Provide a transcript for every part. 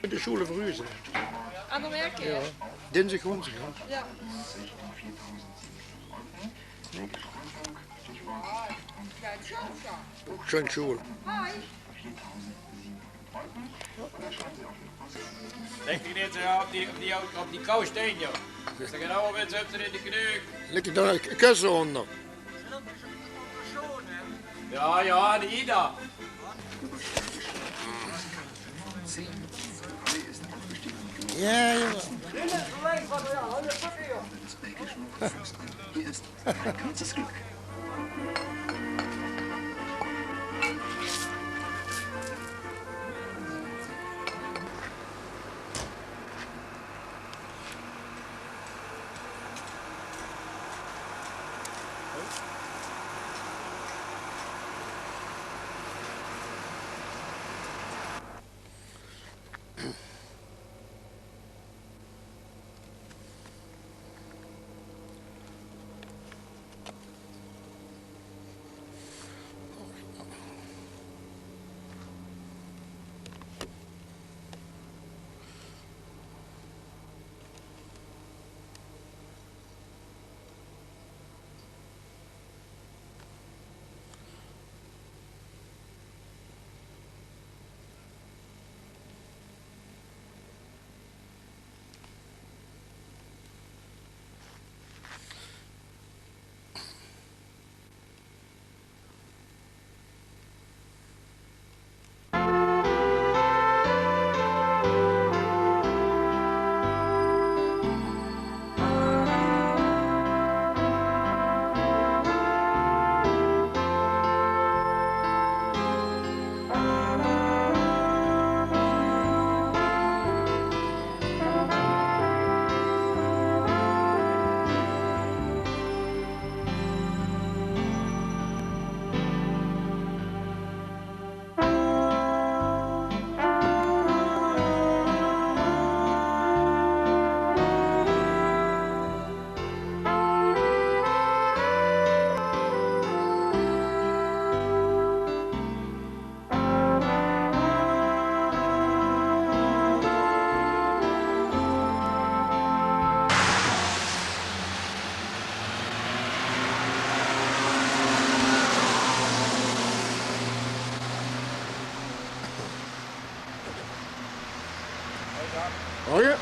De schule verhuizen. Aan de werken? Ja. Dinsdag, woensdag. Ja. Schön Schule. Denk je niet op die koude steen, joh? Ze gaan allemaal mensen up in de kneuk. Ligt daar een kussen onder? Ja, die Ida. Ja, jongen. Hier ist ein kurzes Glück. Oh ja.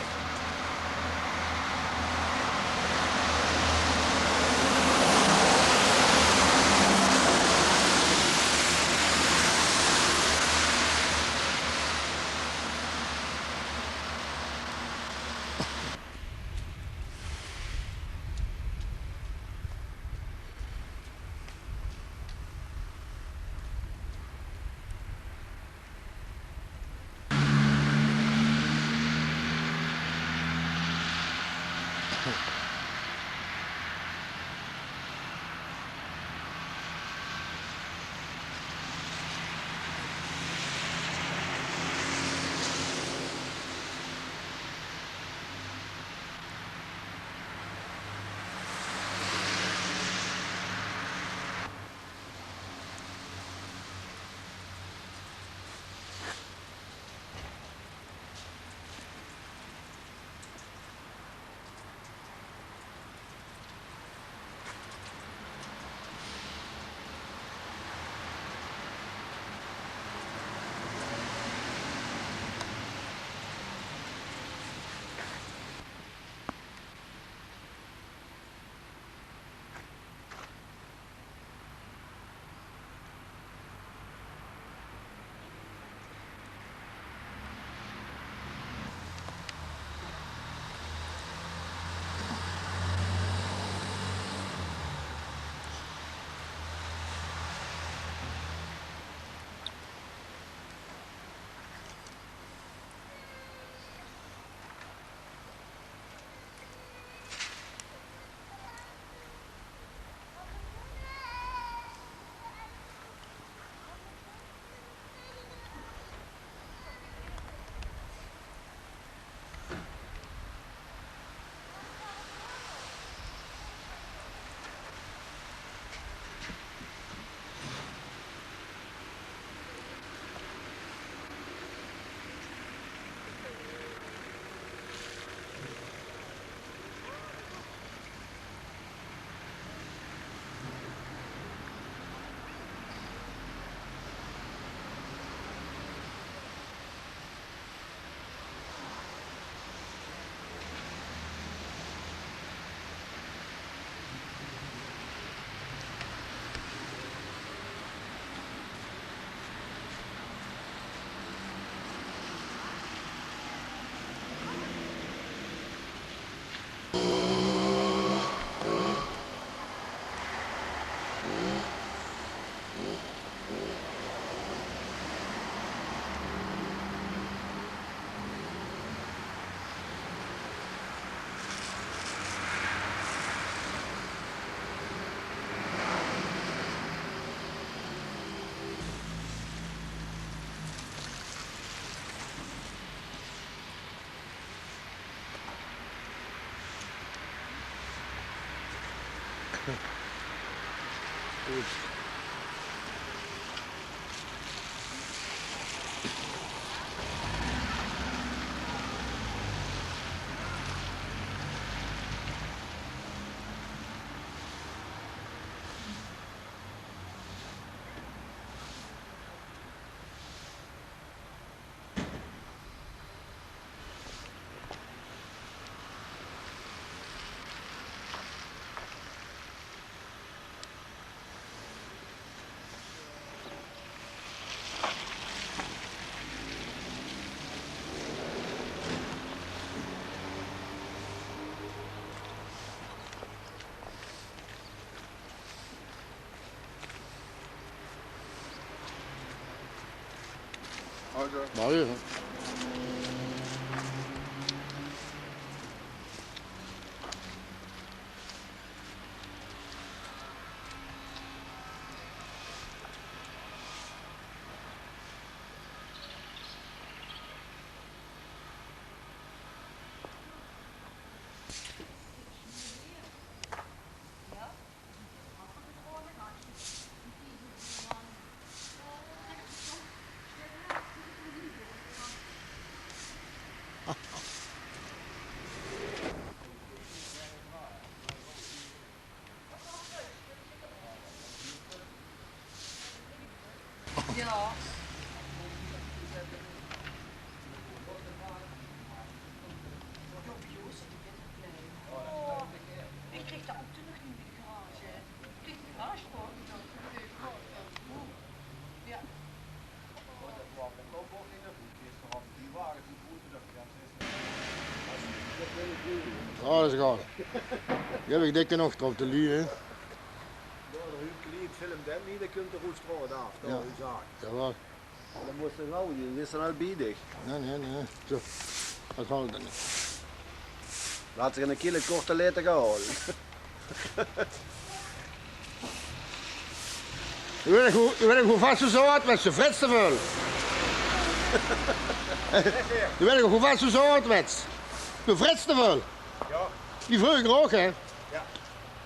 Goed. Mooi, hè? Ja. Oh, ik kreeg dat ook toen nog niet in de garage. Ik kreeg de garage voor. Ja. Ja, dat is gaaf. Die heb ik dik genoeg op de lie, hè? Ja, de film dem niet, dan kunt de roestrand af. Dat Ja. is een zaak. Jawel. Dan moest je gauw doen, dat is dan al biedig. Nee. Zo. Dat houdt het niet. Laat zich een kilo korte laten gaan. Je weet hoe vast ze zo hard met ze frits te veel. Je weet hoe vast ze zo hard met. Je frits te veel. Ja. Die vroeger ook, hè? Ja.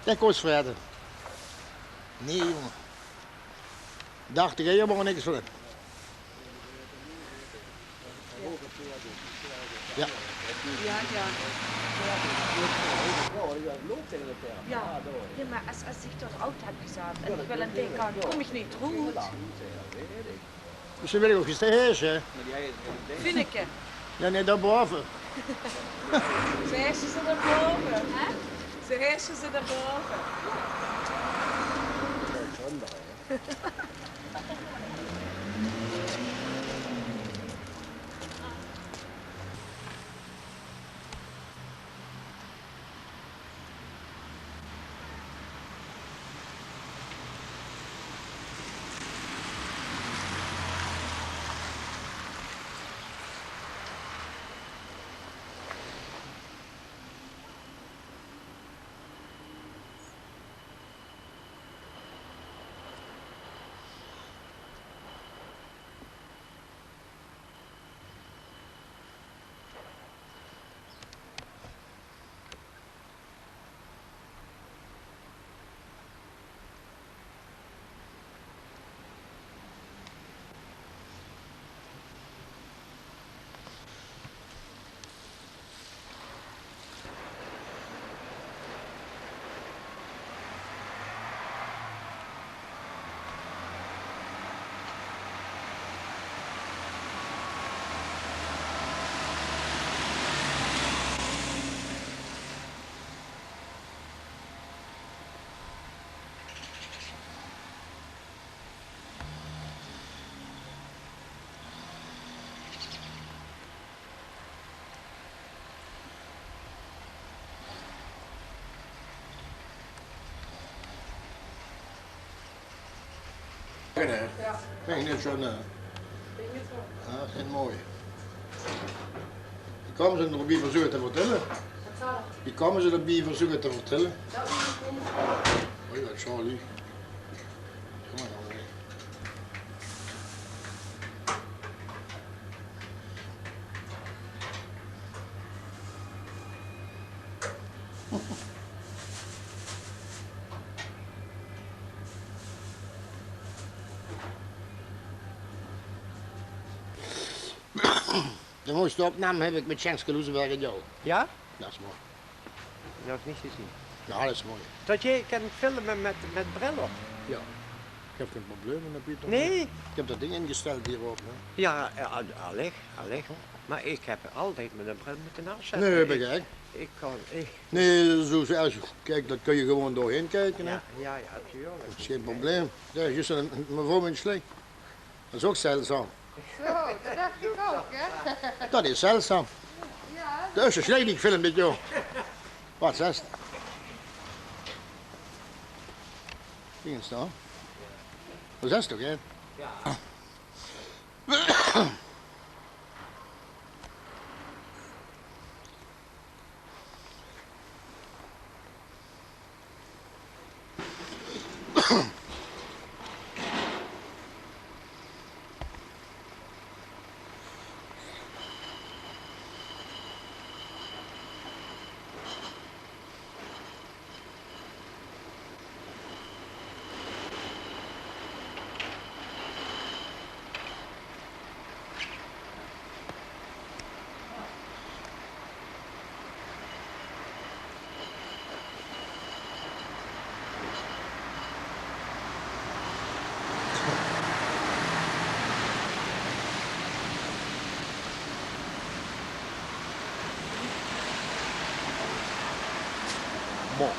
Dat kost vreten. Nee, jongen. Dacht ik helemaal niks van. Ja. Ja. Ja, loopt tegen de term. Ja. Ja, maar als ich dort out hat gesagt, und ich will an den kann, komm ich nicht gut. Misschien wil ik ook eens te heersen. Finneke. Ja, nee, daarboven. Ze heersen ze daarboven. Hè? Ze heersen ze daarboven. Ja. Vind ik niet zo, ja, heel mooi. Die komen ze erbij verzoeken te vertellen. Die komen ze erbij verzoeken te vertellen. Oh ja, Charlie. Kom maar dan. mooiste opname heb ik met Sjenske Loesenberg en jou. Ja? Dat is mooi. Dat is niet gezien. Ja, dat is mooi. Dat jij kan filmen met bril op? Ja. Ik heb geen probleem met Pieter. Nee? Ik heb dat ding ingesteld hierop. Hè. Ja, allicht. Maar ik heb altijd met een bril moeten afzetten. Nee, begrijp. Ik kan... Nee, zoals, kijk, dat kun je gewoon doorheen kijken. Hè. Ja, tuurlijk. Dat is geen probleem. Ja, juist een mevrouw met een slee. Dat is ook zeldzaam. Zo, dat dacht ik ook, hè? Dat is zeldzaam. Ja. Dat is een slee die ik film met jou. Wat is het? Hier staan. Dat is het toch, hè? Ja. Bon.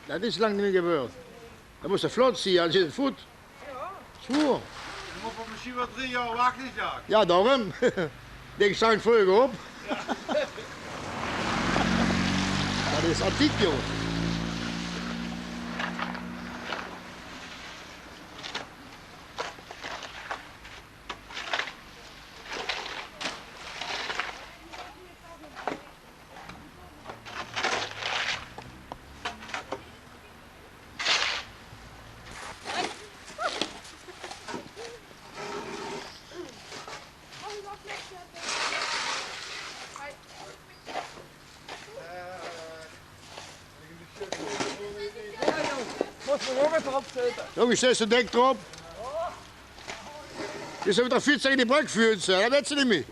Dat is lang niet meer gebeurd. Dat moest de vlot zien als je het voet. Zwoer. Je moet misschien wel 3 jaar wachten, Jacques. Ja, daarom. Ik sta het vroeger op. Dat is antiek, jongen. even op zitten. Jongens, zet zijn dek erop. Dus hebben we dat fiets in die brak vuurt, dat weet ze niet meer.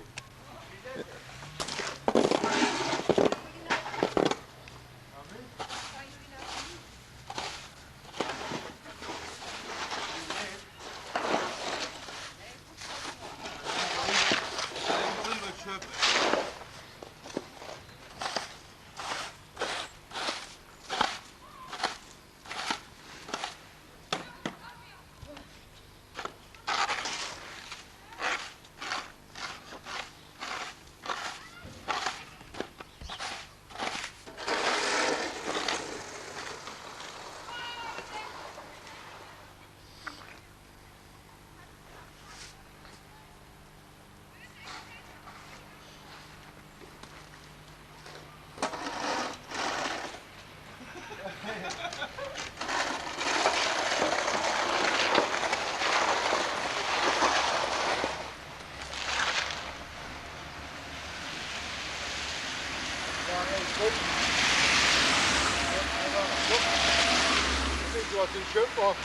Ik was een jumper.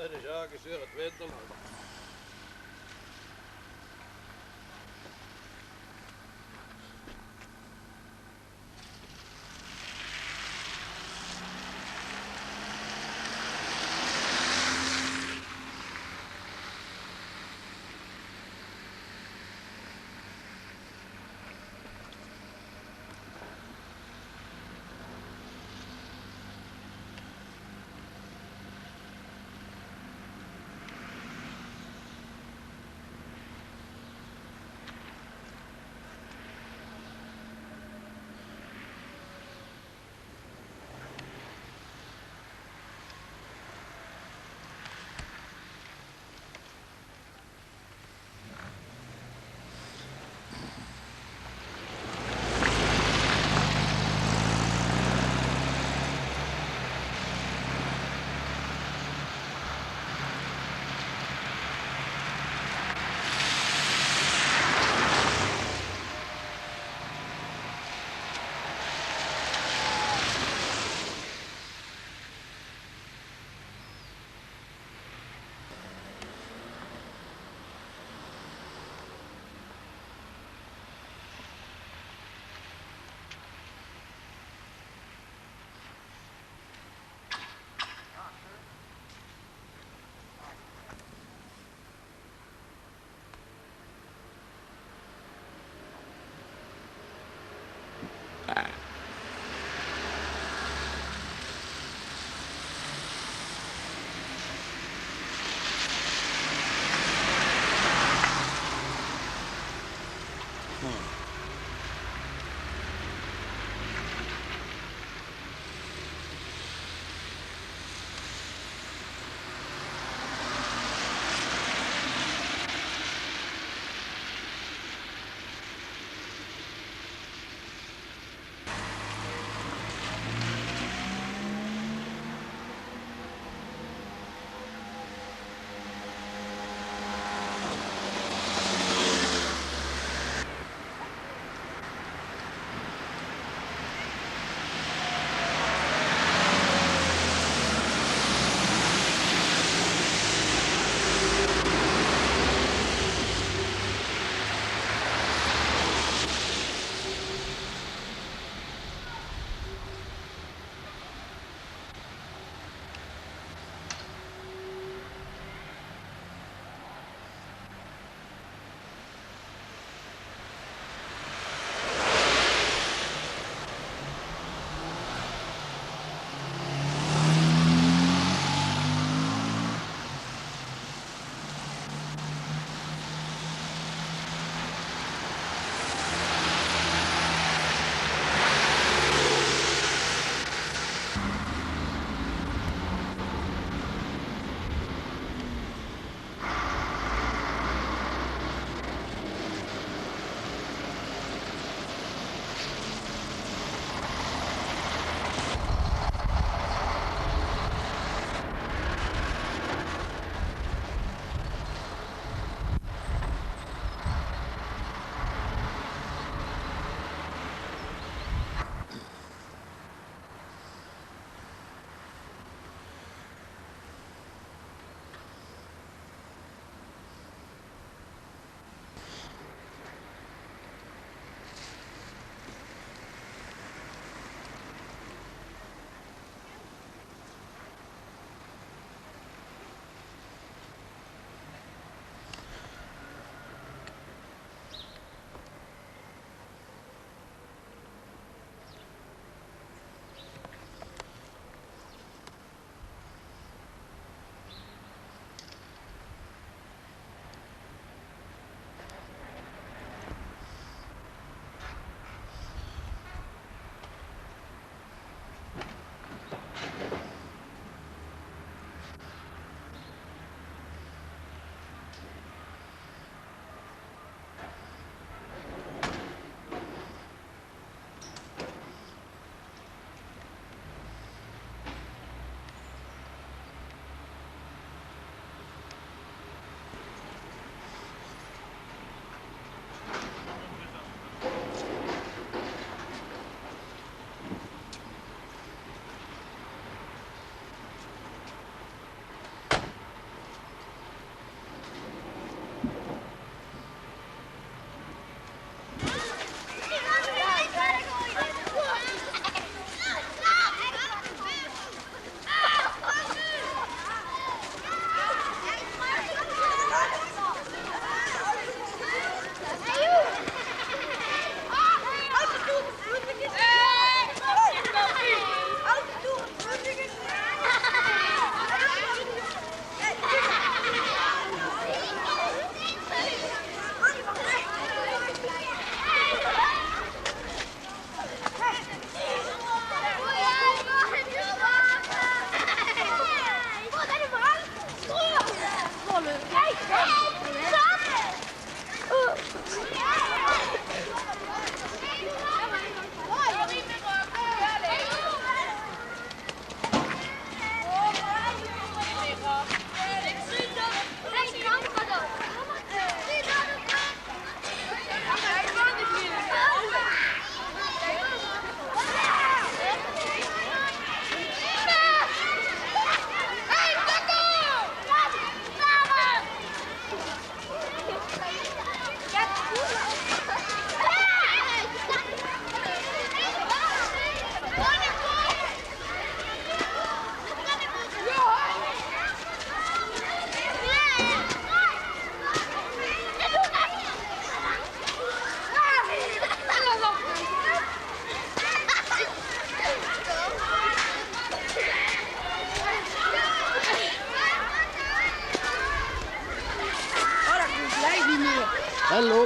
De zaak is weer het winterland.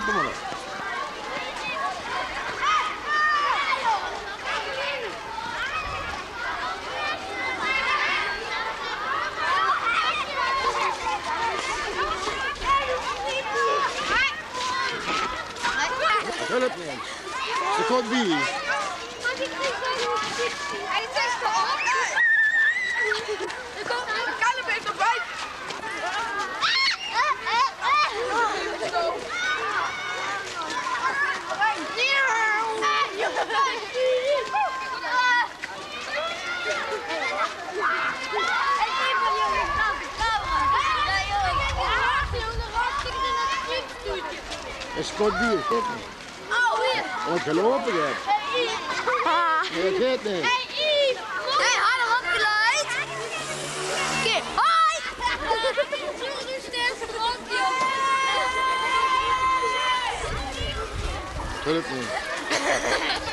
open maar. Help me eens. Ze komt bij. Hij zegt toch? Ik kom de kalm even erbij. Is kort bier, kort niet. Oh, weer. Wat gelopen je hebt. Nee, dat gaat niet. Hey, Yves! Hey, hallo, opgeleid! Oké, hoi! Het hulp niet.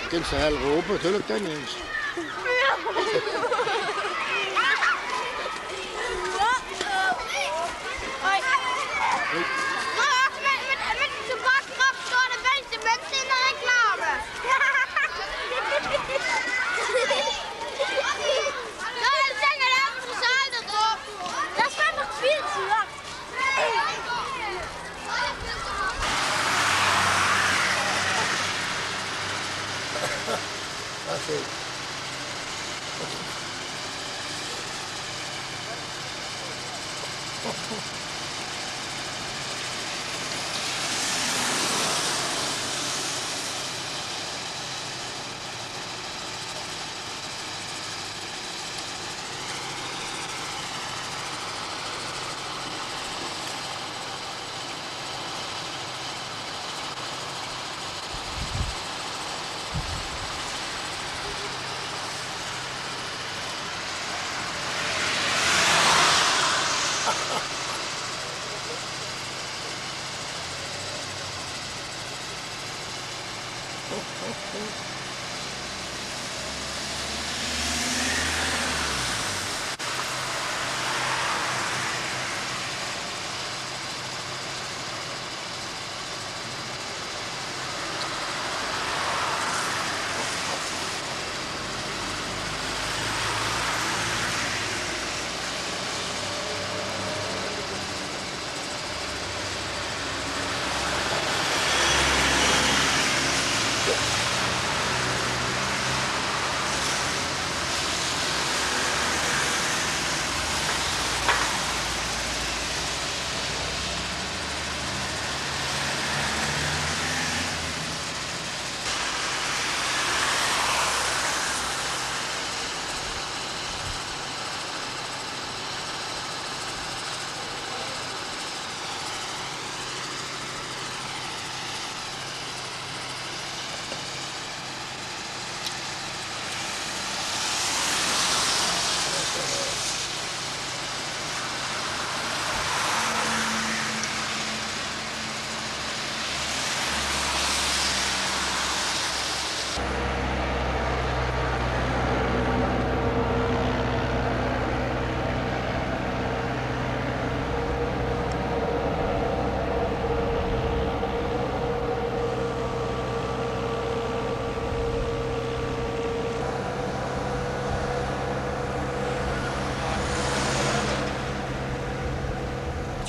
Je kunt ze helpen open, het hulp dan niet eens. Maar met de bakkrap staan de beste mensen in de reclame. Nou, zeg het even verzuiderd op. Dat staat nog veel te lang.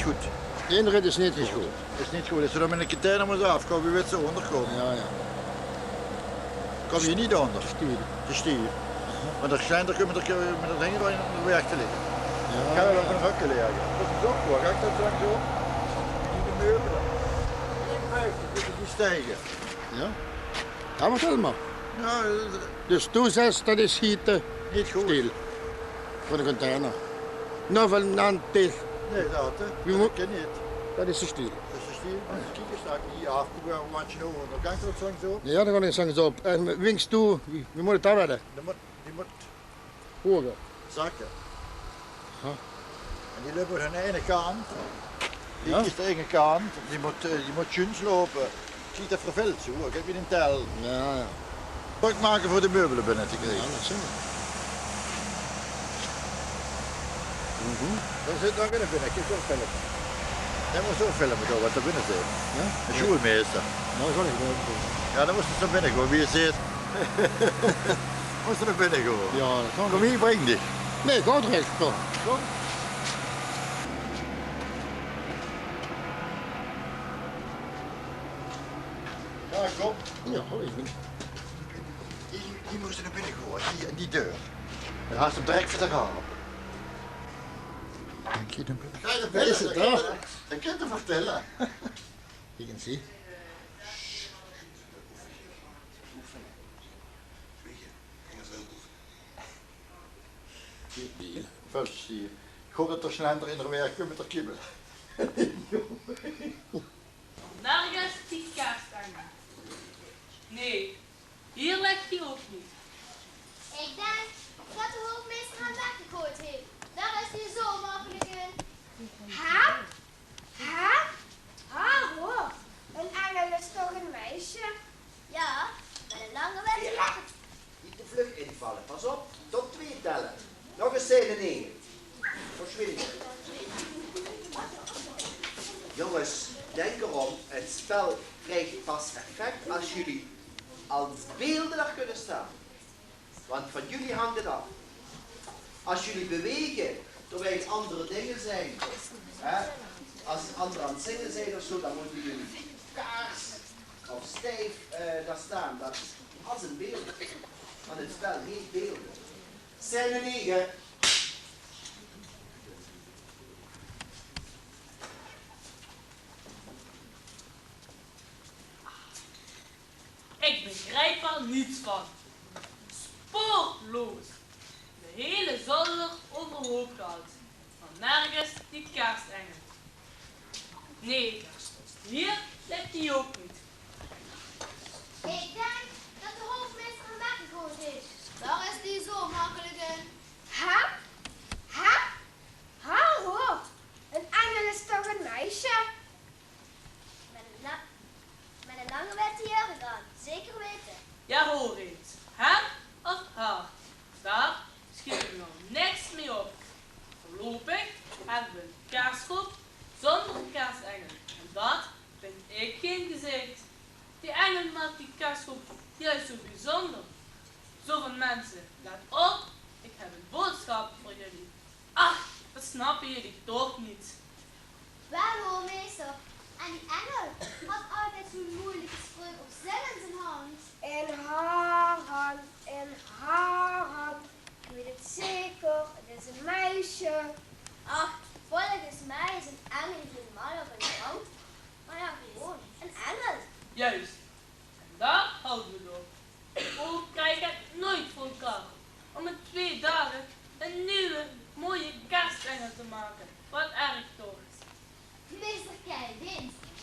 Goed. De ene rit is niet goed. Dat is niet goed. Als je dan met een container moet afkomen, wie weet zo onderkomen. Ja, ja. Kom je niet onder. Stuur. De stier. Want er zijn er met het ding erin om de weg te liggen. Ja, Ga je wel op een hokje liggen. Dat is ook voor. Ga ik dat straks op? Die de meubelen. 50, dat is die stijgen. Ja. Ja, maar vertel maar. Ja, Dus toen zegt dat is schieten niet goed. stil. Voor de container. Nou, van Nantes, Nee, dat hè. Wie Dat moet- ken je niet. dat is de stil. Dat is de stier. Kijk eens daar hier af. Want je nou, dan kan ik dat straks op. Ja, dan ga ik straks op. En winks toe, wie moet het daar werden? Die moet Hoger. zakken. Huh? En die lopen aan de ene kant. Die Ja? is de ene kant. Die moet juns lopen. Ik zie dat verveld zo. Ik heb je een tel. Ja, ja. Pak maken voor de meubelen binnen te Ja, krijgen. dat zie je. Dan zit nog in een binnen. Kijk op film. Jij moest ook filmen toch, wat er binnen zit. Ja? Een schoolmeester. Nou, zal ik wel doen. Ja, dan moest je naar binnen gewoon, wie je zit. Moest je naar binnen gewoon. Ja, dat kan Kom hier, breng dich. Nee, ga direct. Kom. Kom. Ja, kom. Ja, even. Hier moest je naar binnen gewoon, die deur. Dan had je hem direct voor te gaan. Kijk je dan binnen. Ga je naar Waar is het dan? Dat kan je te vertellen. Je kan zien. Vuist hier. Ik hoop dat er sneller in haar werk komt met haar kibbel. Nergens die kaarsstangen. Nee, hier ligt die ook niet. Ik denk dat de hoofdmeester hem weggegooid heeft. Daar is hij zo makkelijk in. Hè? Hè? Hallo, een engel is toch een meisje? Ja, met een lange weg. Niet te vlug invallen. Pas op, tot 2 tellen. Nog eens scène 9. Verschwinden. Jongens, denk erom, het spel krijgt pas effect als jullie als beelden daar kunnen staan. Want van jullie hangt het af. Als jullie bewegen terwijl het andere dingen zijn, hè, als anderen aan het zingen zijn of zo, dan moeten jullie kaars of stijf daar staan. Dat is als een beeld. Want het spel heeft beelden. Scène 9. Ik begrijp er niets van. Spoorloos. De hele zolder overhoop gehad. Van nergens die kaarstengel. Nee, hier ligt die ook niet. Ik denk dat de hoofdmeester hem weggegooid heeft. Daar is hij zo makkelijk in. Hè? Hè? Hallo, een engel is toch een meisje? Met een lange werd hij hier gegaan. Zeker weten. Ja, hoor eens. Hem of haar? Daar schiet er nog niks mee op. Voorlopig hebben we een kaarsgroep zonder een kaarsengel. En dat vind ik geen gezicht. Die engel maakt die kaarsgroep juist zo bijzonder. Zoveel mensen, let op, ik heb een boodschap voor jullie. Ach, dat snappen jullie toch niet. Wel hoor, meester. En die engel had altijd zo'n moeilijke spreuk of zin in zijn hand. In haar hand, in haar hand. Ik weet het zeker, het is een meisje. Ach, volgens mij is een engel niet helemaal op een hand. Maar ja, gewoon een engel. Juist. En daar houden we door. Ook krijg ik het nooit voor elkaar om in 2 dagen een nieuwe, mooie kerstengel te maken. Wat erg toch. Meester Kei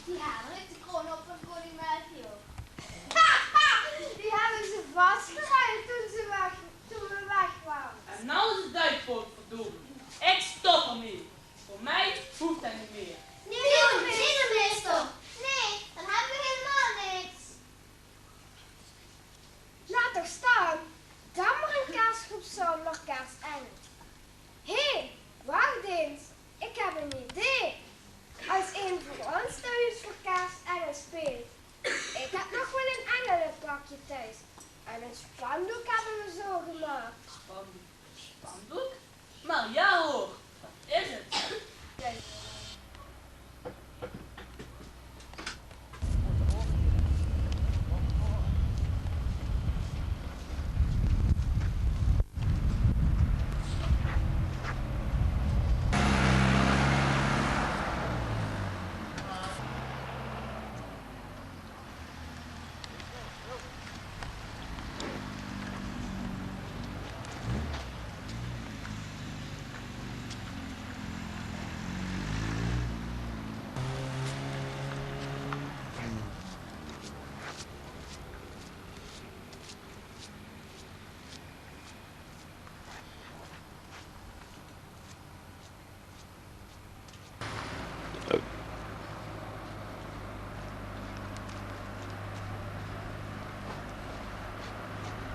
die hamert de kroon op van koning Melchior. Die hebben ze vastgereden toen we weg waren. En nou is het duikpoot verdomme. Ik stop ermee. Voor mij hoeft hij niet meer. Nee, meester. Nee, dan hebben we helemaal niks. Laat er staan. Dan maar een kaarsgroep zonder kaarstengel. Hé, wacht eens. Ik heb een idee. Als een van ons nou iets voor kaarstengel speelt. Ik heb nog wel een engelenpakje thuis. En een spandoek hebben we zo gemaakt. Spandoek? Maar ja hoor, wat is het?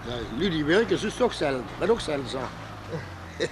Ja, jullie werken dus toch zelf, dat ook zeldzaam. Ja.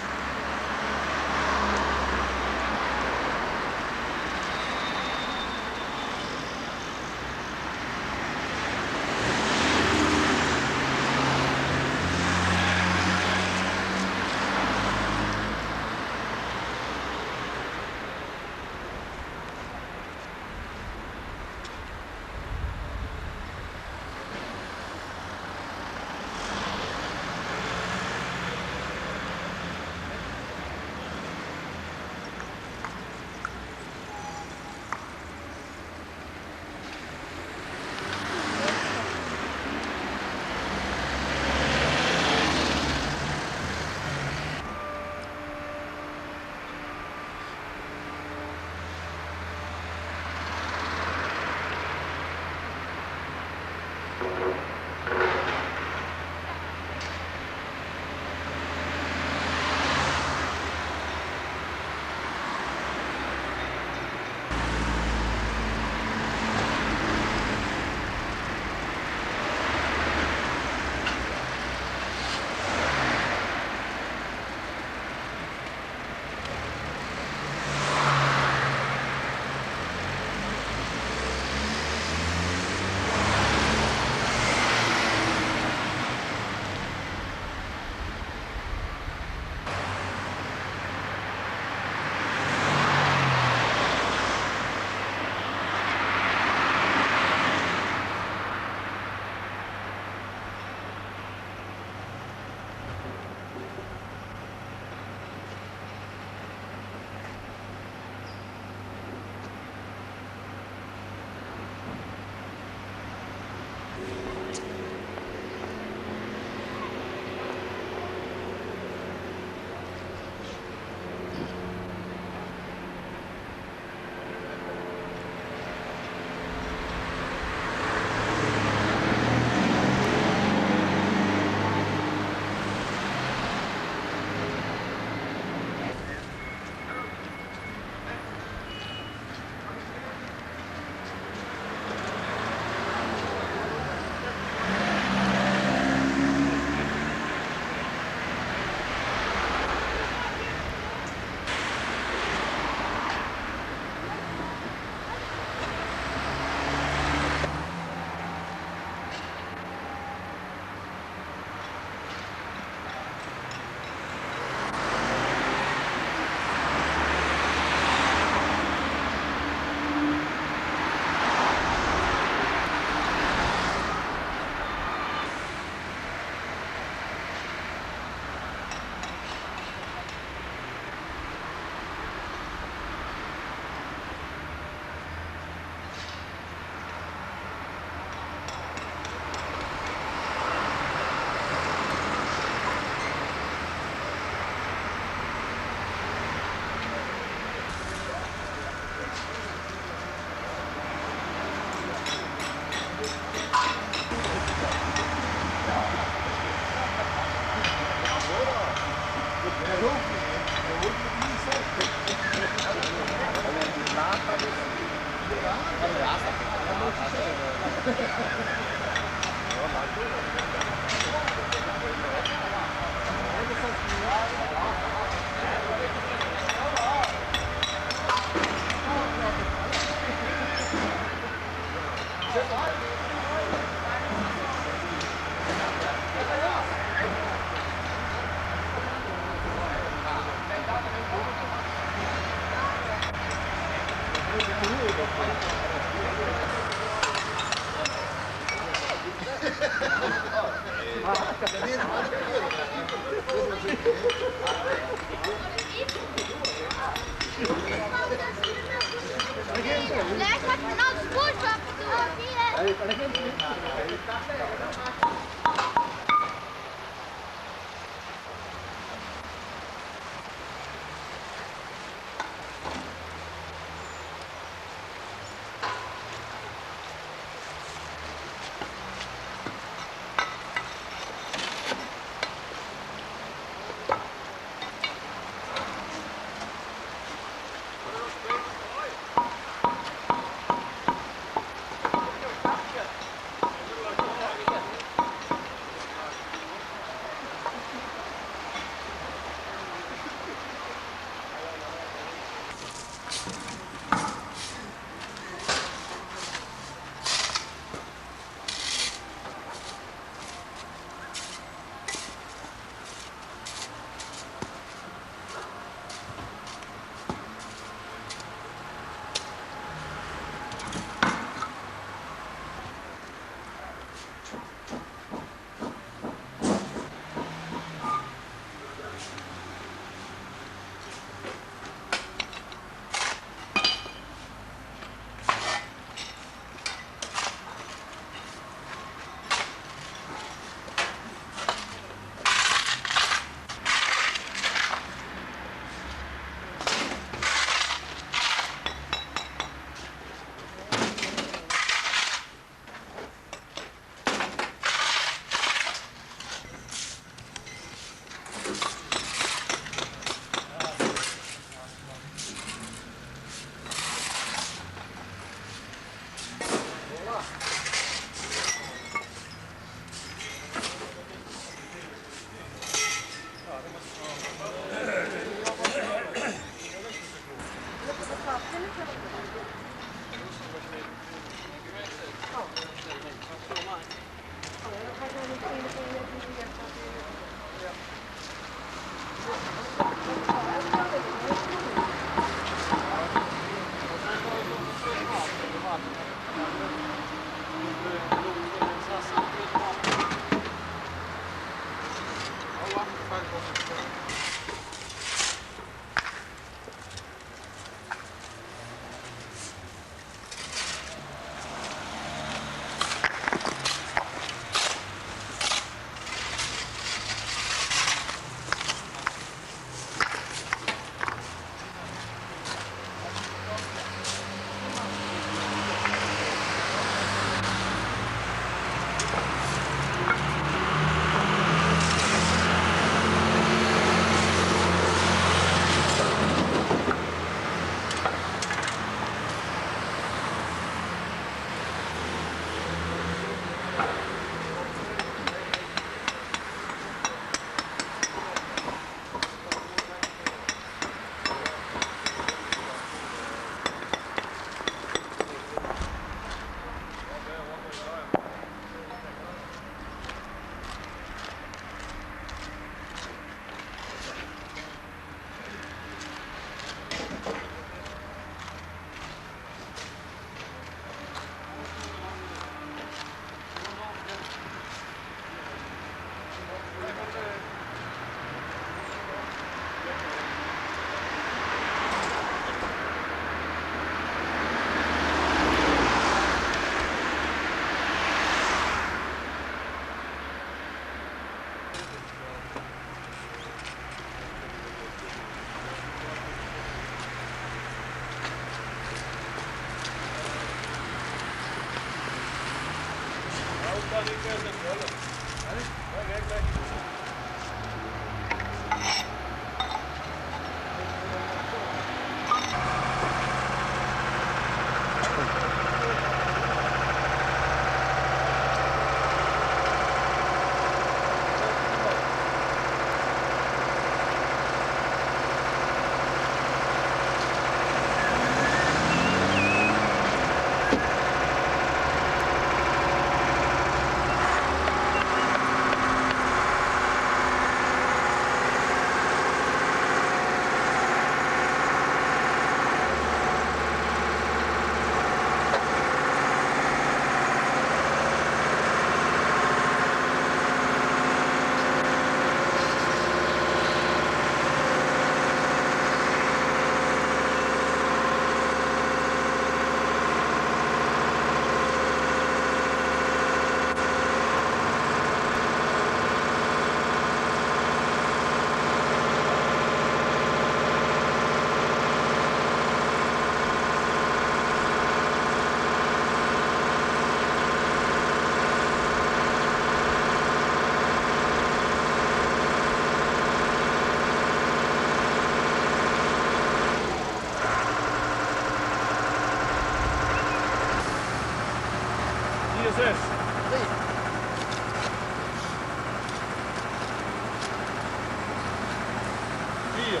4.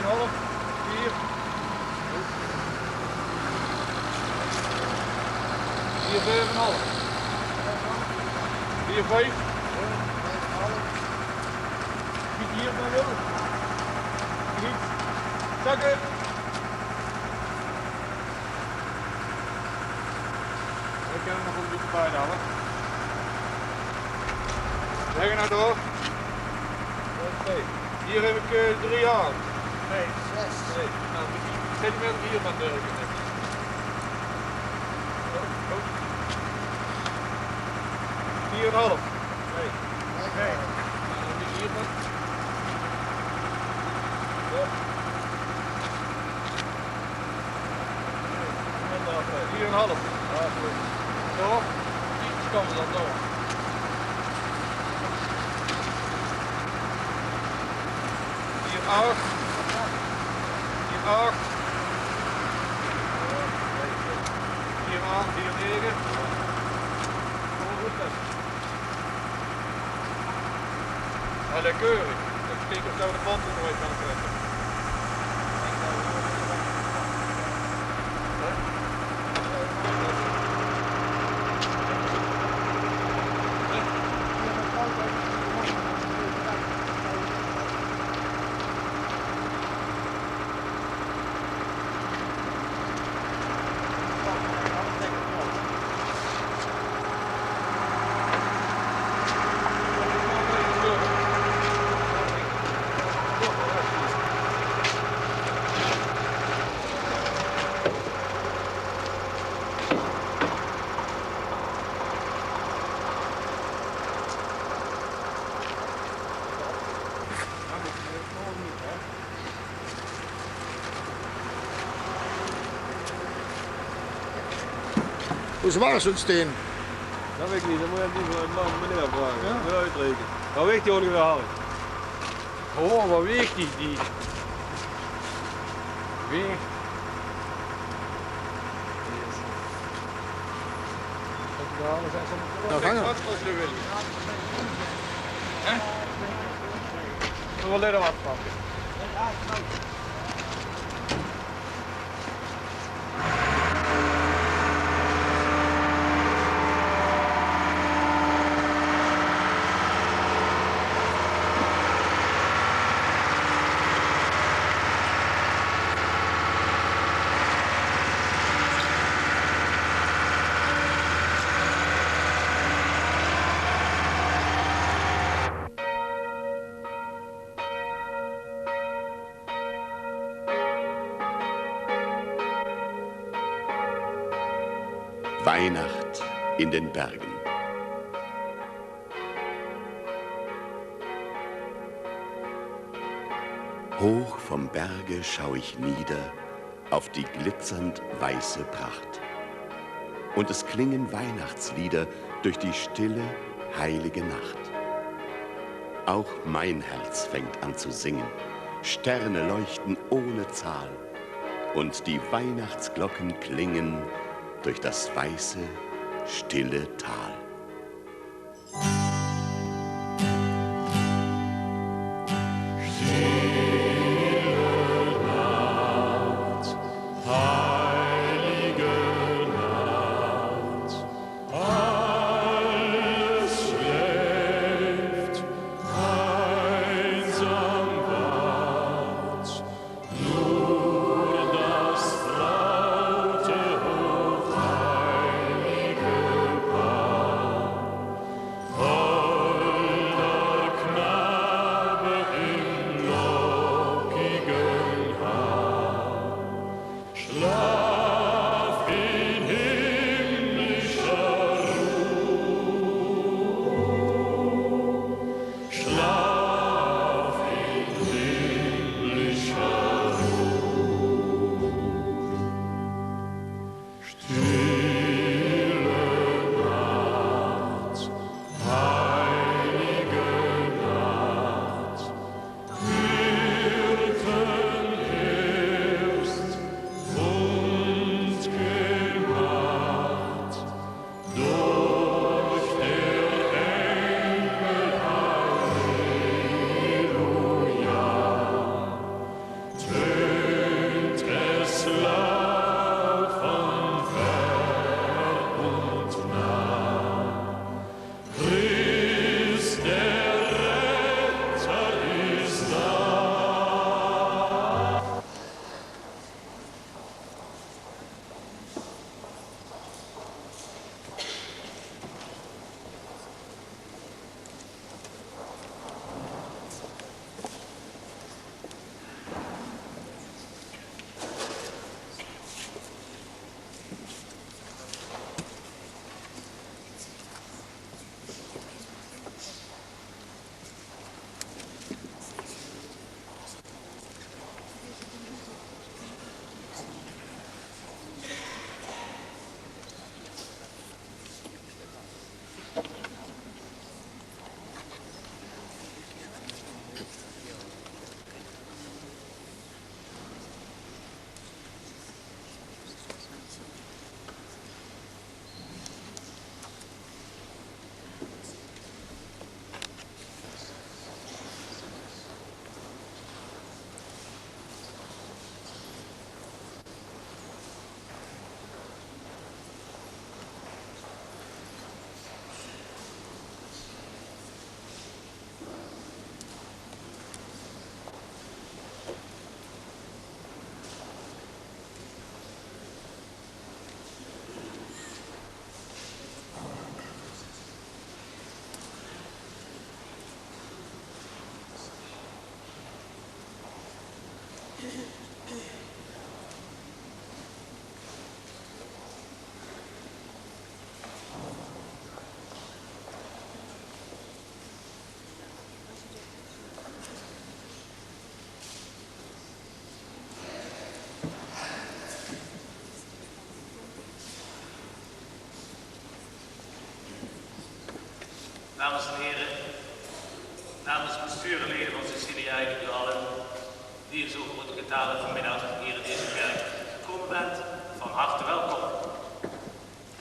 3,5. 4. 4, 5,5. 4, 5. Kijk hier naar wil. Niet. Zakken. Ik kan hem nog een beetje bijhalen. Zeg nou door. Nee. Hier heb ik 3 aan. Nee, 6. Nee. Nou, centimeter hier van de. Oh. 4,5. Nee. Nee. Nou, dan moet je hiervan. Ja. 4,5. Ja, goed. Door. Iets komen dan door. Hier 8. Hier 8. Hier 8, hier 9. Allee, keurig. Even kijken of we de band er nog even gaan trekken. Hoe zwaar is zo'n steen? Dat weet ik niet, dat moet je even die meneer vragen. Ja? Moet je uitrekenen. Wat weegt die ongeveer halen? Oh, wat weegt die? Weegt. Nou, gaan we. Als je wil. Hè? We willen er wat pakken. Weihnacht in den Bergen. Hoch vom Berge schau ich nieder auf die glitzernd weiße Pracht. Und es klingen Weihnachtslieder durch die stille, heilige Nacht. Auch mein Herz fängt an zu singen, Sterne leuchten ohne Zahl und die Weihnachtsglocken klingen durch das weiße, stille Tal. Heilige Paar. bestuursleden van Cecilia in u allen, die in zo grote getalen vanmiddag hier in deze kerk gekomen bent, van harte welkom.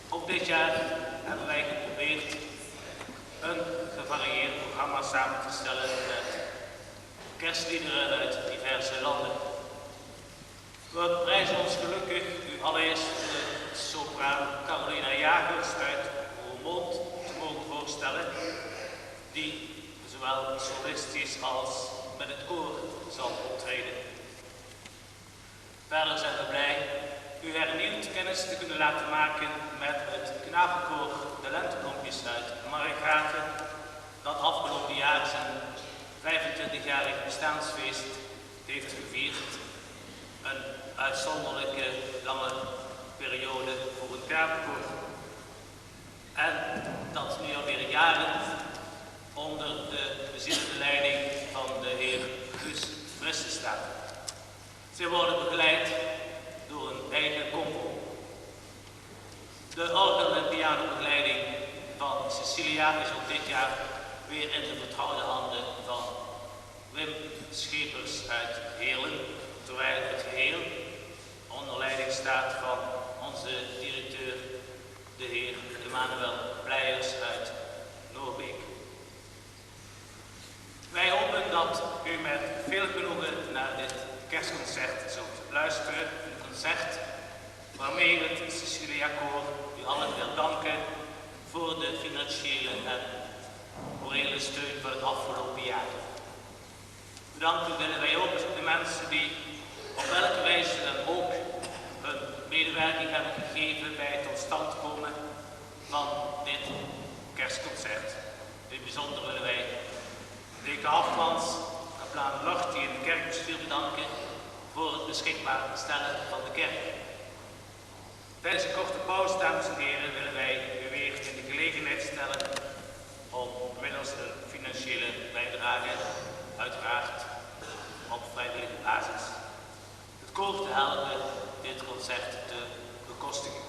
Ook dit jaar hebben wij geprobeerd een gevarieerd programma samen te stellen met kerstliederen uit diverse landen. We prijzen ons gelukkig u allereerst de sopraan Carolina Jagers uit Roermond te mogen voorstellen, die zowel solistisch als met het koor zal optreden. Verder zijn we blij u hernieuwd kennis te kunnen laten maken met het knapenkoor De Lenteklompjes uit Margraten, dat afgelopen jaar zijn 25-jarig bestaansfeest heeft gevierd. Een uitzonderlijke lange periode voor een knapenkoor. En dat nu alweer jaren onder de bezielende leiding van de heer Guus Brisse staat. Zij worden begeleid door een eigen combo. De orgel- en pianobegeleiding van Cecilia is ook dit jaar weer in de vertrouwde handen van Wim Schepers uit Heerlen, terwijl het geheel onder leiding staat van onze directeur, de heer Emmanuel Pleijers uit Noorbeek. Wij hopen dat u met veel genoegen naar dit kerstconcert zult luisteren. Een concert waarmee het Cecilia Koor u allen wil danken voor de financiële en morele steun van het afgelopen jaar. Bedanken willen wij ook de mensen die op welke wijze dan ook hun medewerking hebben gegeven bij het tot stand komen van dit kerstconcert. In het bijzonder willen wij Deke Hafmans, kaplaan Lortie in het kerkbestuur bedanken voor het beschikbaar stellen van de kerk. Tijdens een korte pauze, dames en heren, willen wij u weer in de gelegenheid stellen om middels een financiële bijdrage, uiteraard op vrijwillige basis, het koor te helpen dit concert te bekostigen.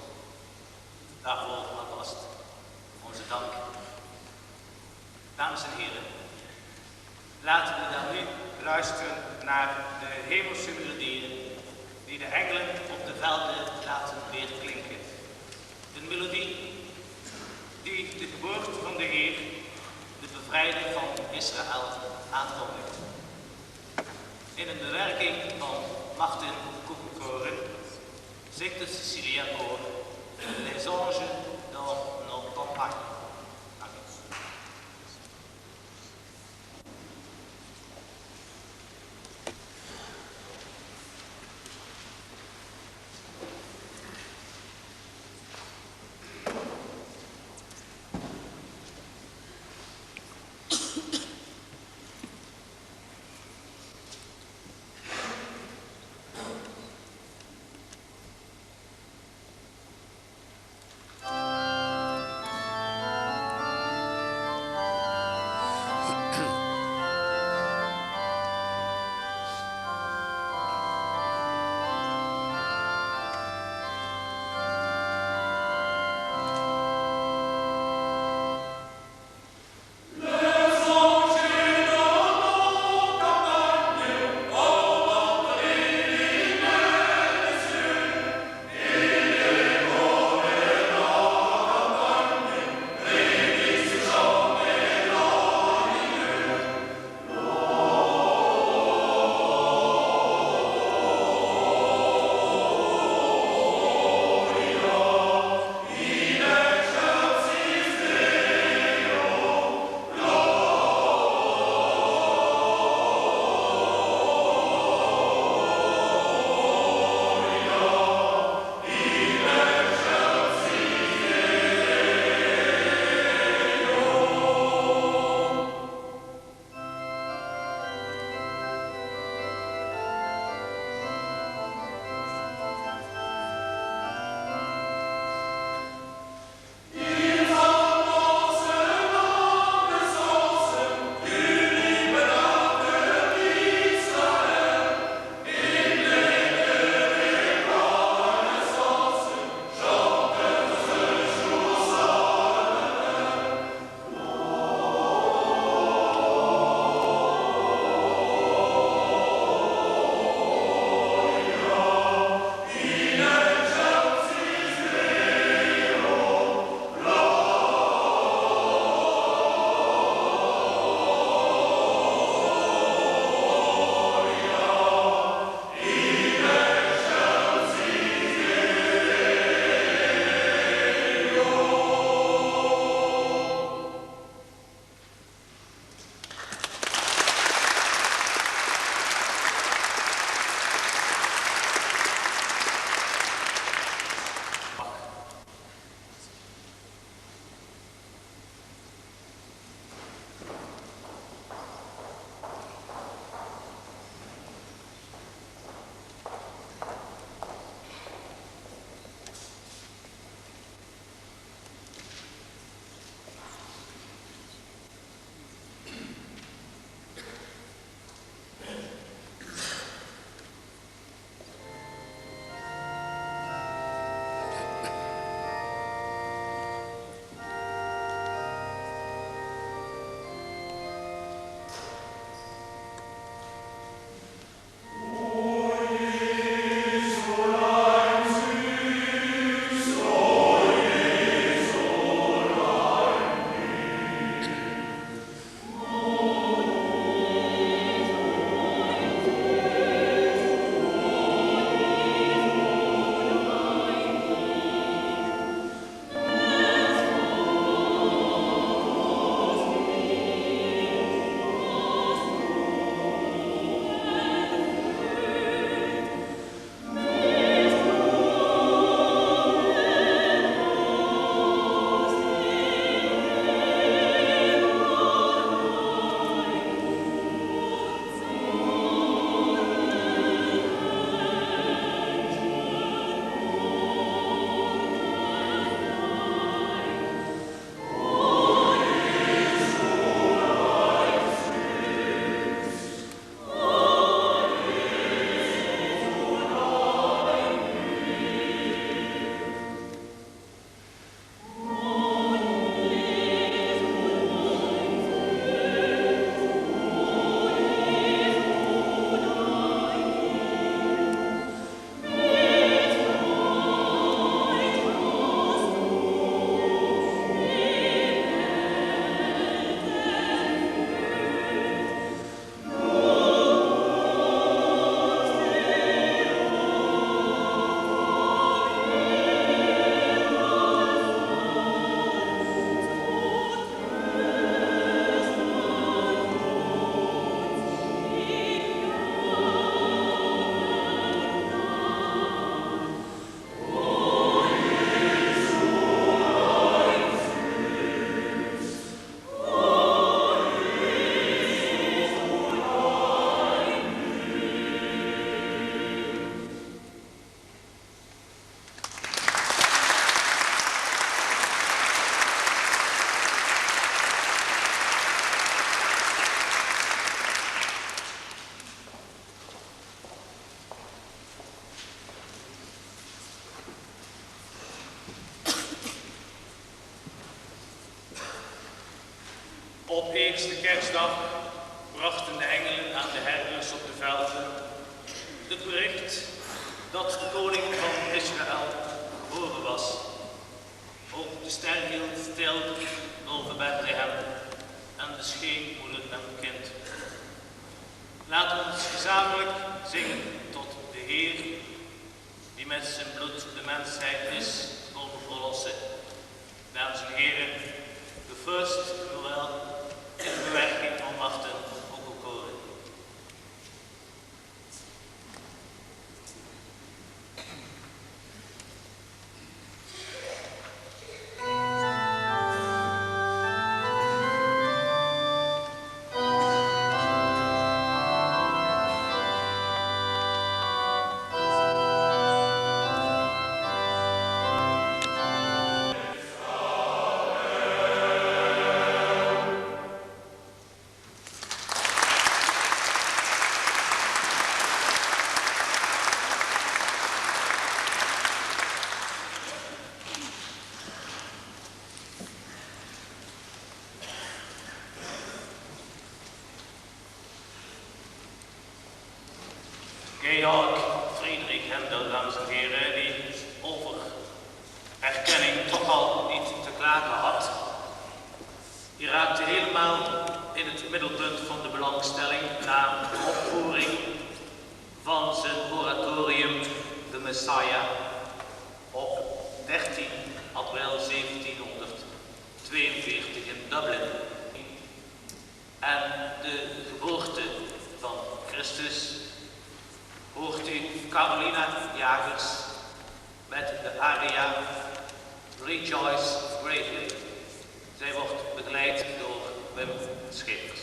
Daarvoor alvast onze dank. Dames en heren, laten we dan nu luisteren naar de hemelse melodieën die de engelen op de velden laten weerklinken. Een melodie die de geboorte van de Heer, de bevrijding van Israël, aankondigt. In een bewerking van Martin Koekenkoren zingt het Cecilia Koor Les Anges dans nos campagnes. bevrijdingsdag brachten de engelen aan de herders op de velden het bericht dat de koning van Israël geboren was. Ook de ster hield stil boven Bethlehem en de scheepmoeder en het kind. Laat ons gezamenlijk zingen tot de Heer, die met zijn bloed de mensheid is komen verlossen. Dames en heren, de first Noël in bewerking van Martin Okokoren. Georg Friedrich Händel, dames en heren, die over erkenning toch al niet te klagen had. Die raakte helemaal in het middelpunt van de belangstelling na de opvoering van zijn oratorium The Messiah op 13 april 1742 in Dublin. En de geboorte van Christus hoort u Carolina Jagers met de aria Rejoice Greatly. Zij wordt begeleid door Wim Schepers.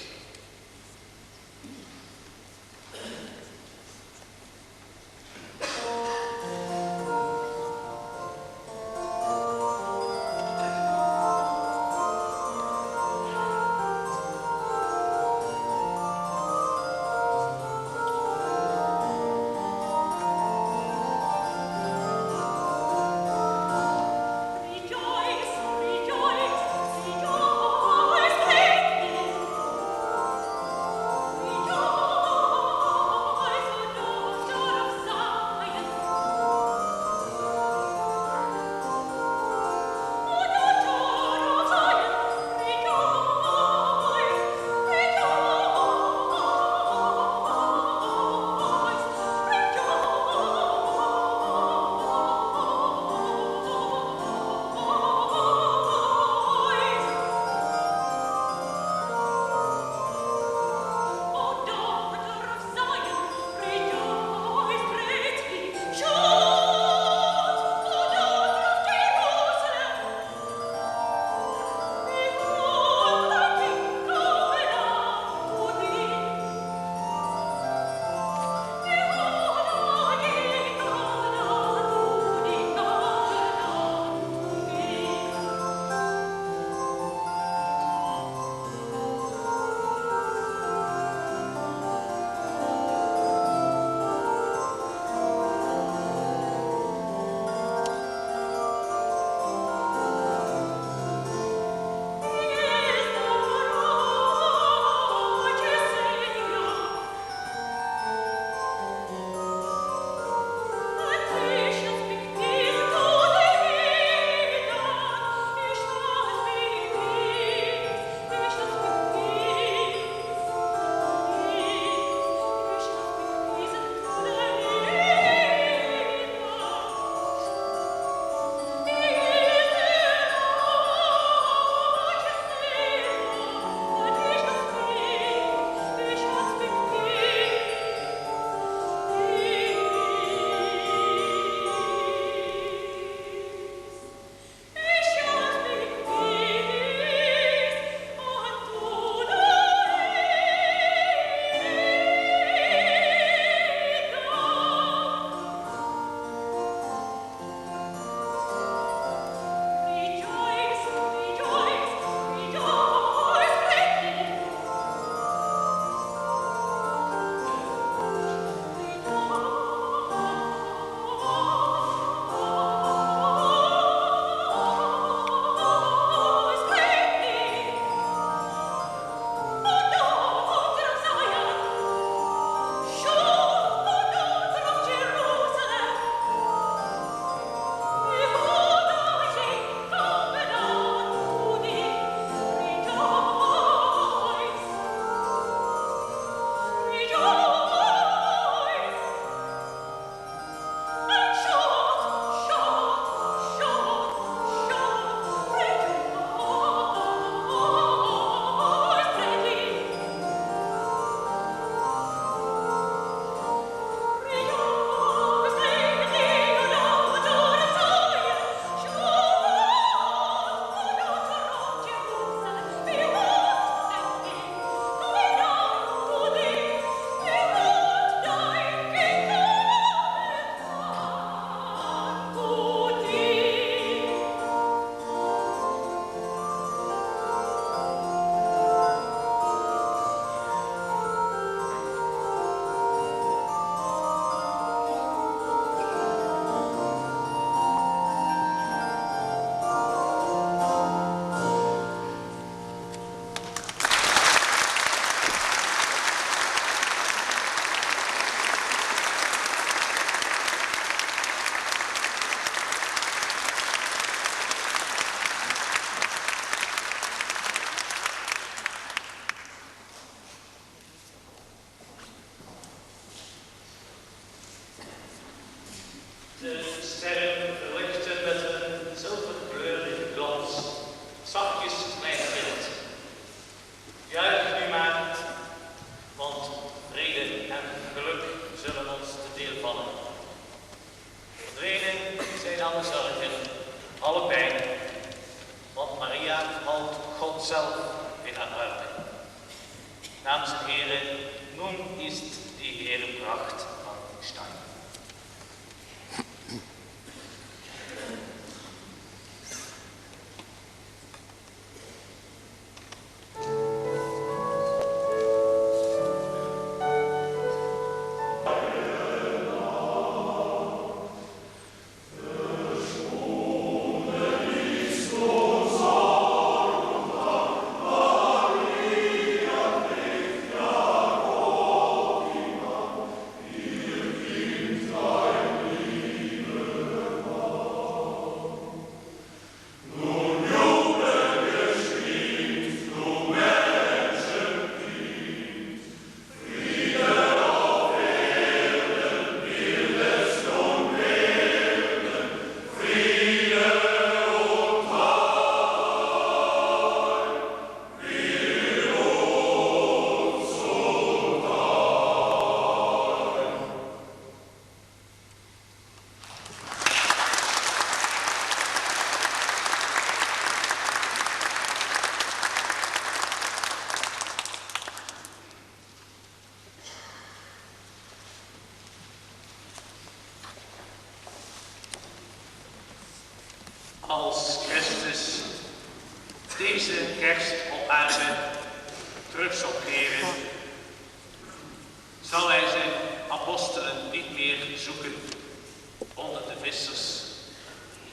Rejoice, rejoice, rejoice greatly. en geluk zullen ons te deel vallen. Verdwenen zijn alle zorgen, alle pijn, want Maria houdt God zelf in haar hart. Namens de Heere, nun ist die Ehrenpracht an Stein. Als Christus deze kerst op aarde terug zal keren, zal hij zijn apostelen niet meer zoeken onder de vissers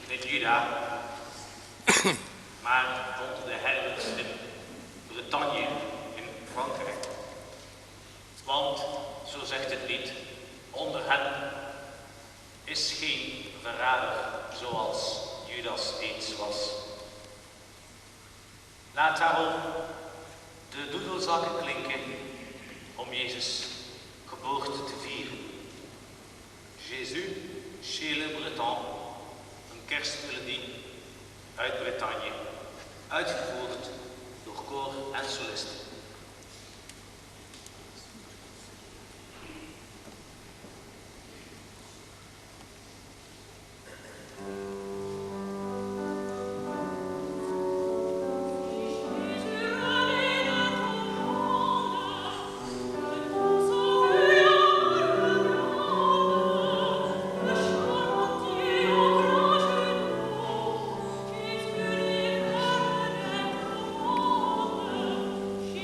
in Juda, maar onder de herders in Bretagne in Frankrijk. Want, zo zegt het lied, onder hen is geen verrader zoals Judas eens was. Laat daarom de doedelzakken klinken om Jezus geboorte te vieren. Jésus chez le Breton, een kerstmelodie uit Bretagne, uitgevoerd door koor en solisten. She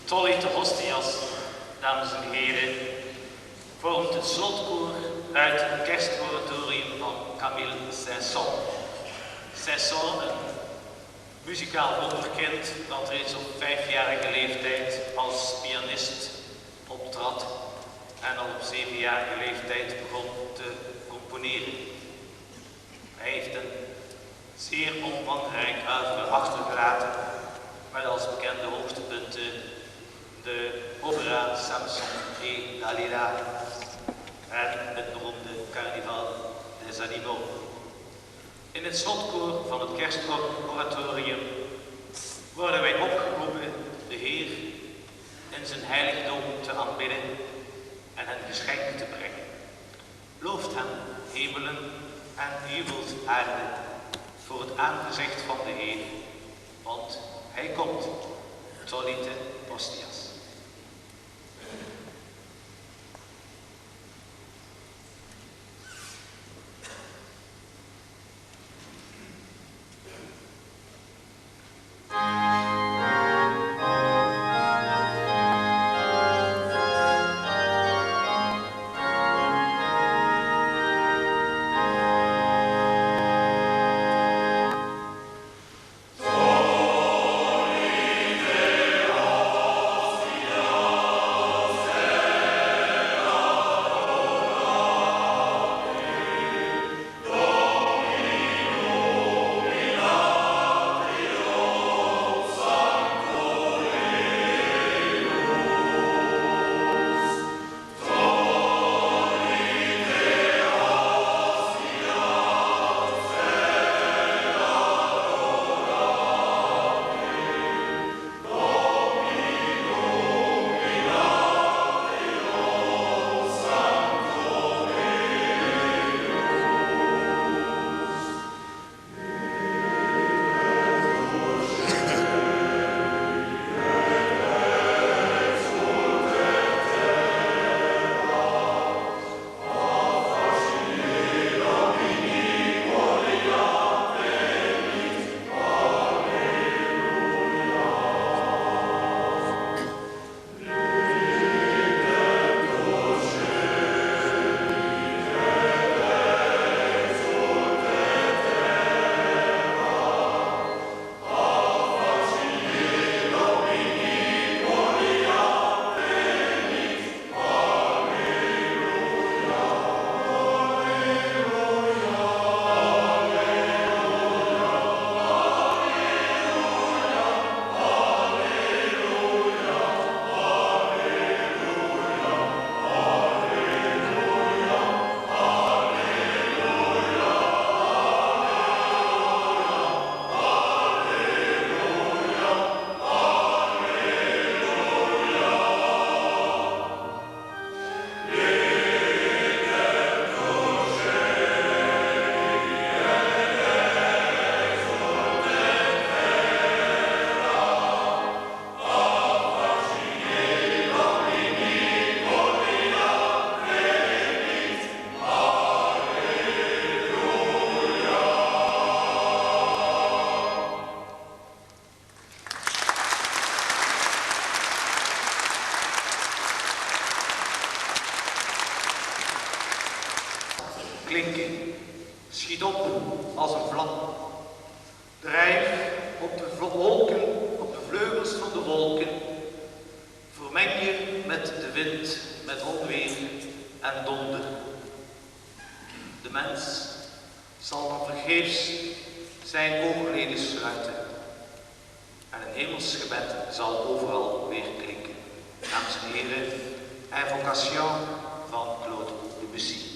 Tolly de Hostias, dames en heren, vormt het slotkoor uit het kerstoratorium van Camille Saint-Saëns. Saint-Saëns, een muzikaal wonderkind dat reeds op 5-jarige leeftijd als pianist optrad en al op 7-jarige leeftijd begon te componeren. Hij heeft een zeer omvangrijk oeuvre achtergelaten met als bekende hoogtepunten de opera Samson et Dalila en het beroemde Carnaval des Animaux. In het slotkoor van het kerstoratorium worden wij opgeroepen de Heer in zijn heiligdom te aanbidden en hen geschenken te brengen. Looft hem, hemelen en jubelt aarde voor het aangezicht van de Heer, want hij komt, Tolite Hostias. Klinken, schiet op als een vlam. Drijf op de wolken, op de vleugels van de wolken. Vermeng je met de wind, met onweer en donder. De mens zal dan vergeefs zijn oogleden sluiten. En een hemels gebed zal overal weer klinken. Dames en heren, Invocation van Claude Debussy.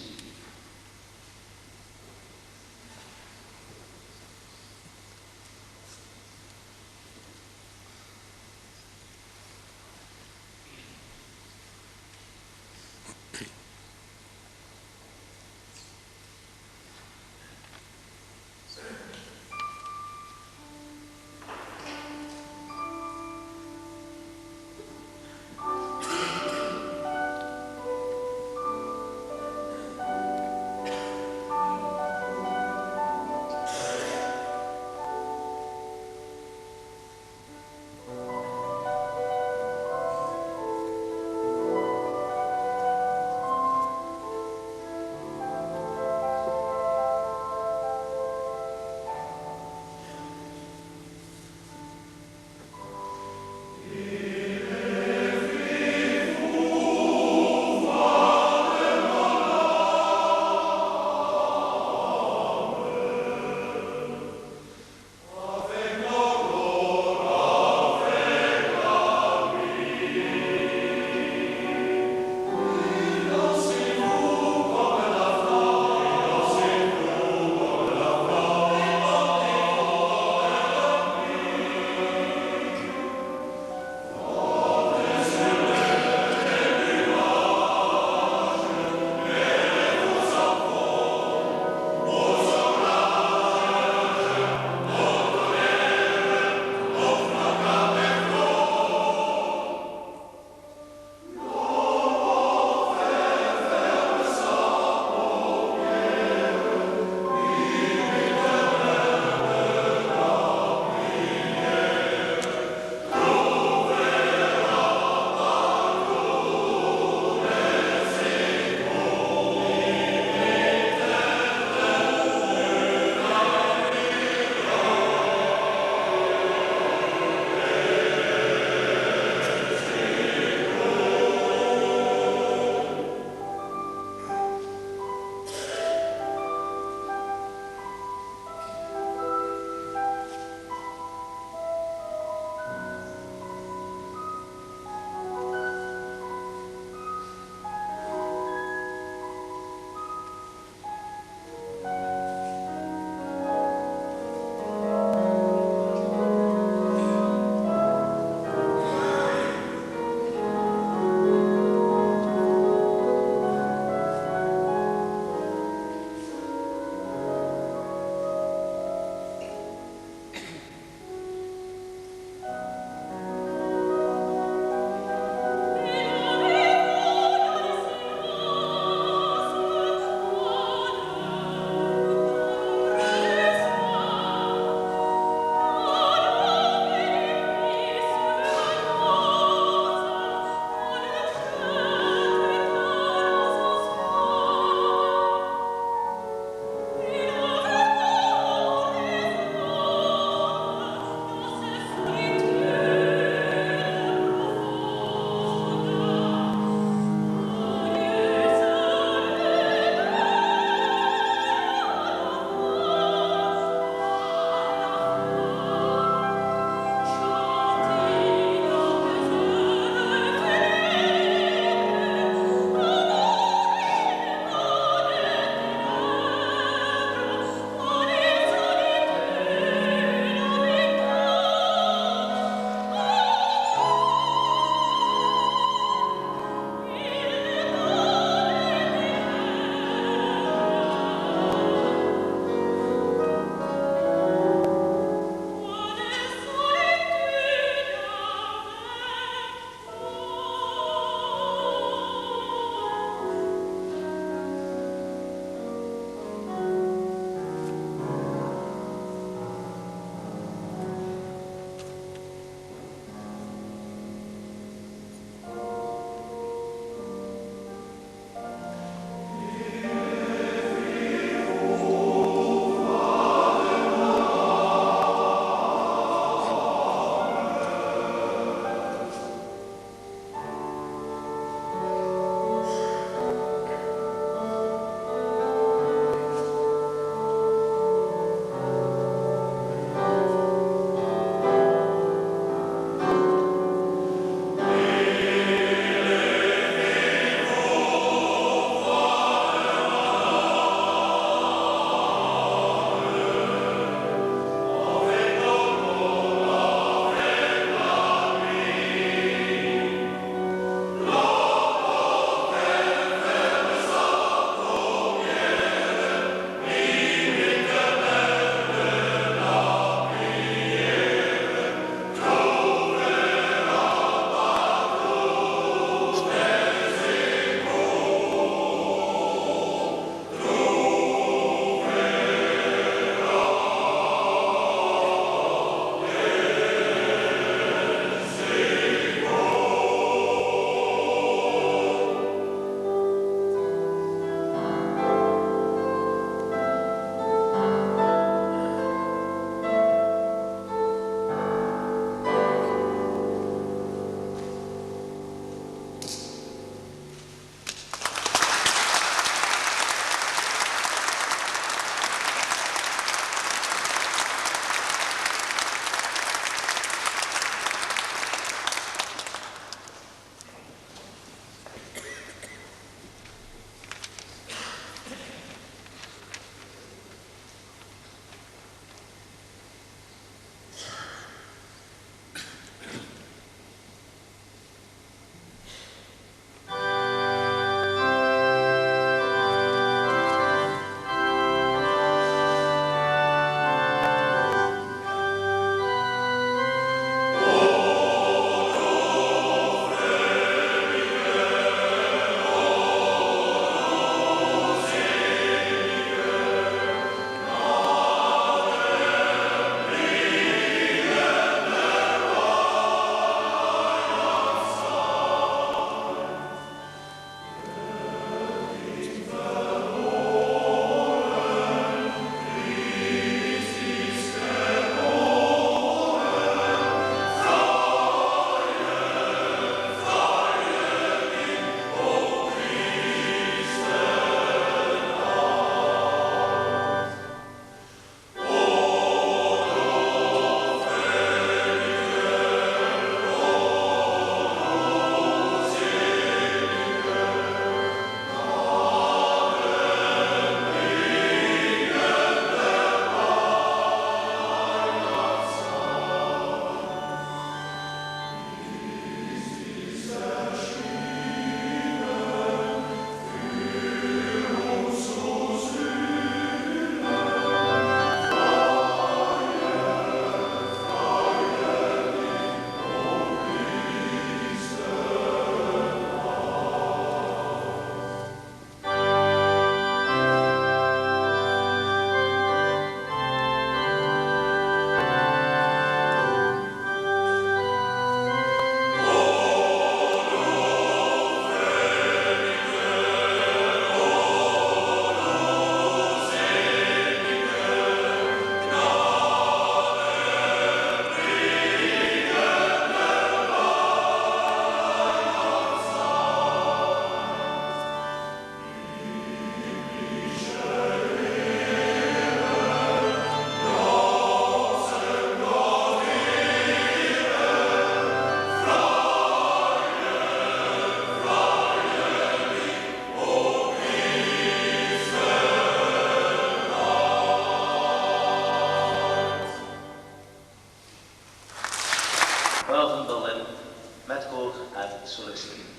zal ik zingen.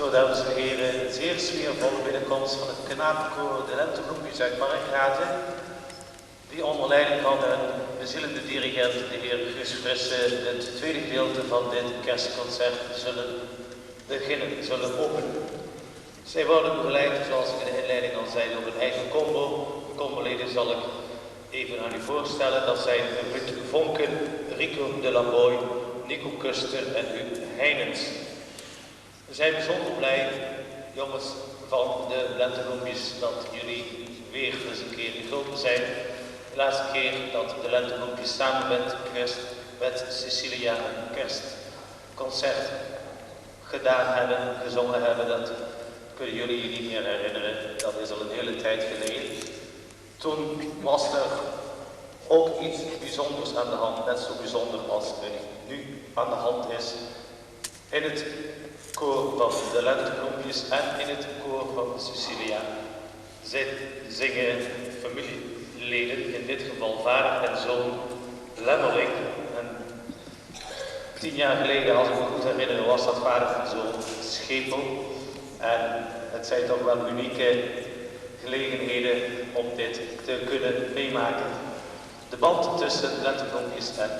Zo, dames en heren, een zeer sfeervolle binnenkomst van het knapenkoor de Lentebloempjes uit Markgraten, die onder leiding van een bezielende dirigent, de heer Guus Frisse, het tweede gedeelte van dit kerstconcert zullen openen. Zij worden begeleid, zoals ik in de inleiding al zei, door een eigen combo. De comboleden zal ik even aan u voorstellen. Dat zijn Ruud Vonken, Rico de Lamboy, Nico Kuster en Huub Heinens. We zijn bijzonder blij, jongens van de Lentebloempjes, dat jullie weer eens een keer gevuld zijn. De laatste keer dat de Lentebloempjes samen met Cecilia een kerstconcert gedaan hebben, gezongen hebben, dat kunnen jullie je niet meer herinneren. Dat is al een hele tijd geleden. Toen was er ook iets bijzonders aan de hand, net zo bijzonder als er nu aan de hand is. In het koor van de Lentebloempjes en in het koor van Cecilia zingen familieleden, in dit geval vader en zoon Lemmerink. En 10 jaar geleden, als ik me goed herinner, was dat vader en zoon Schepel. En het zijn toch wel unieke gelegenheden om dit te kunnen meemaken. De band tussen Lentebloempjes en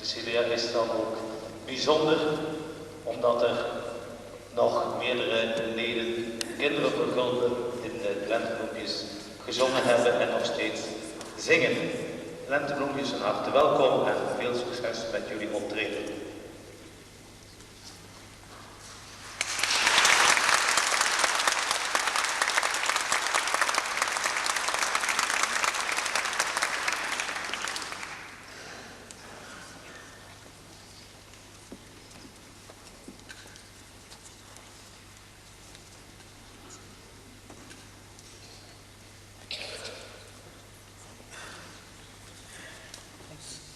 Cecilia is dan ook bijzonder, omdat er nog meerdere leden, kinderen vergulden, in de Lentebloempjes gezongen hebben en nog steeds zingen. Lentebloempjes, van harte welkom en veel succes met jullie optreden.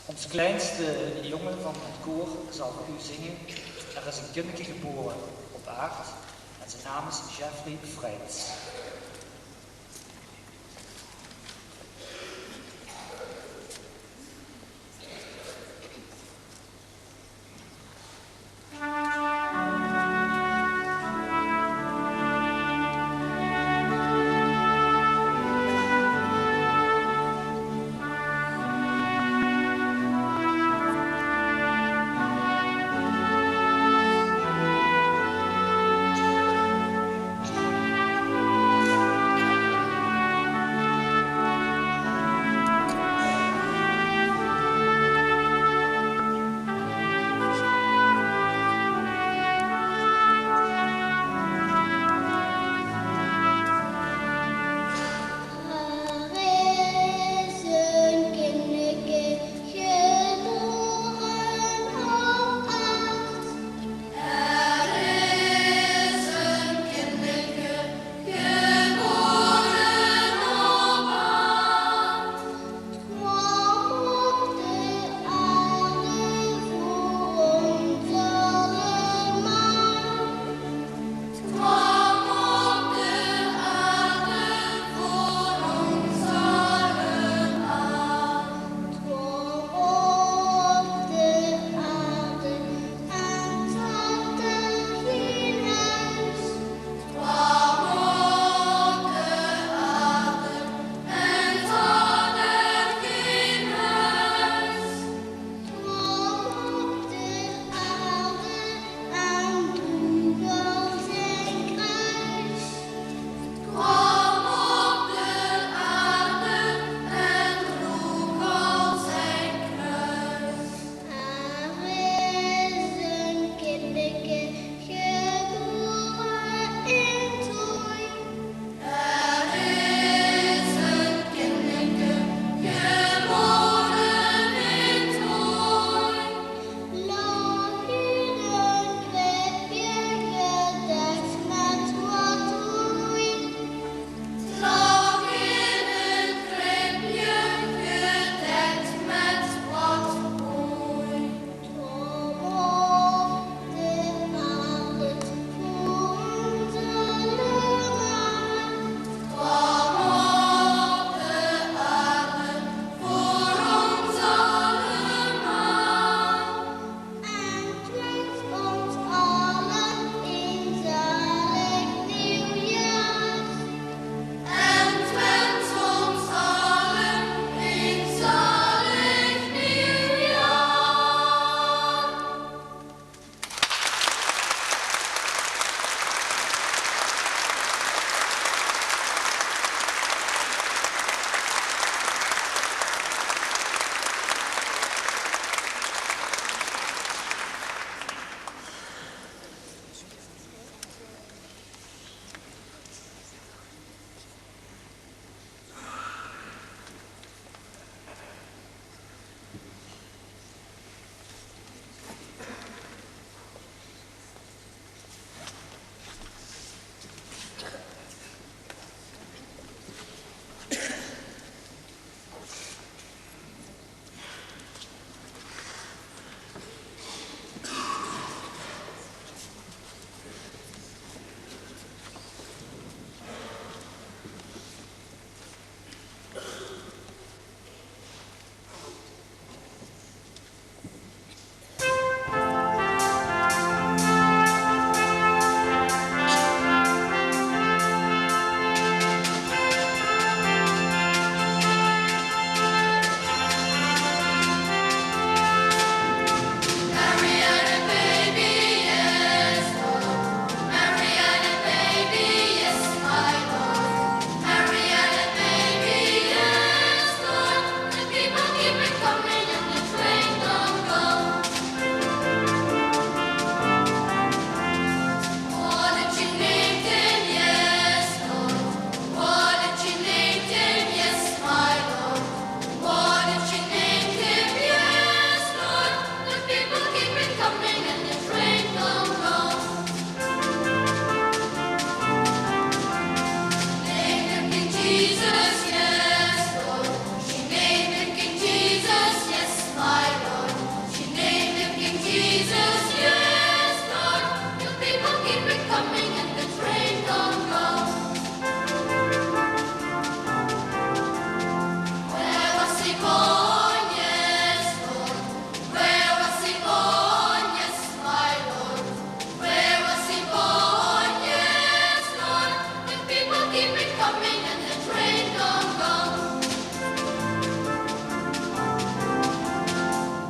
Ons kleinste jongen van het koor zal voor u zingen. Er is een kindje geboren op aard en zijn naam is Jeffrey Freitz.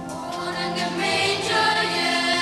Born in the manger, yes.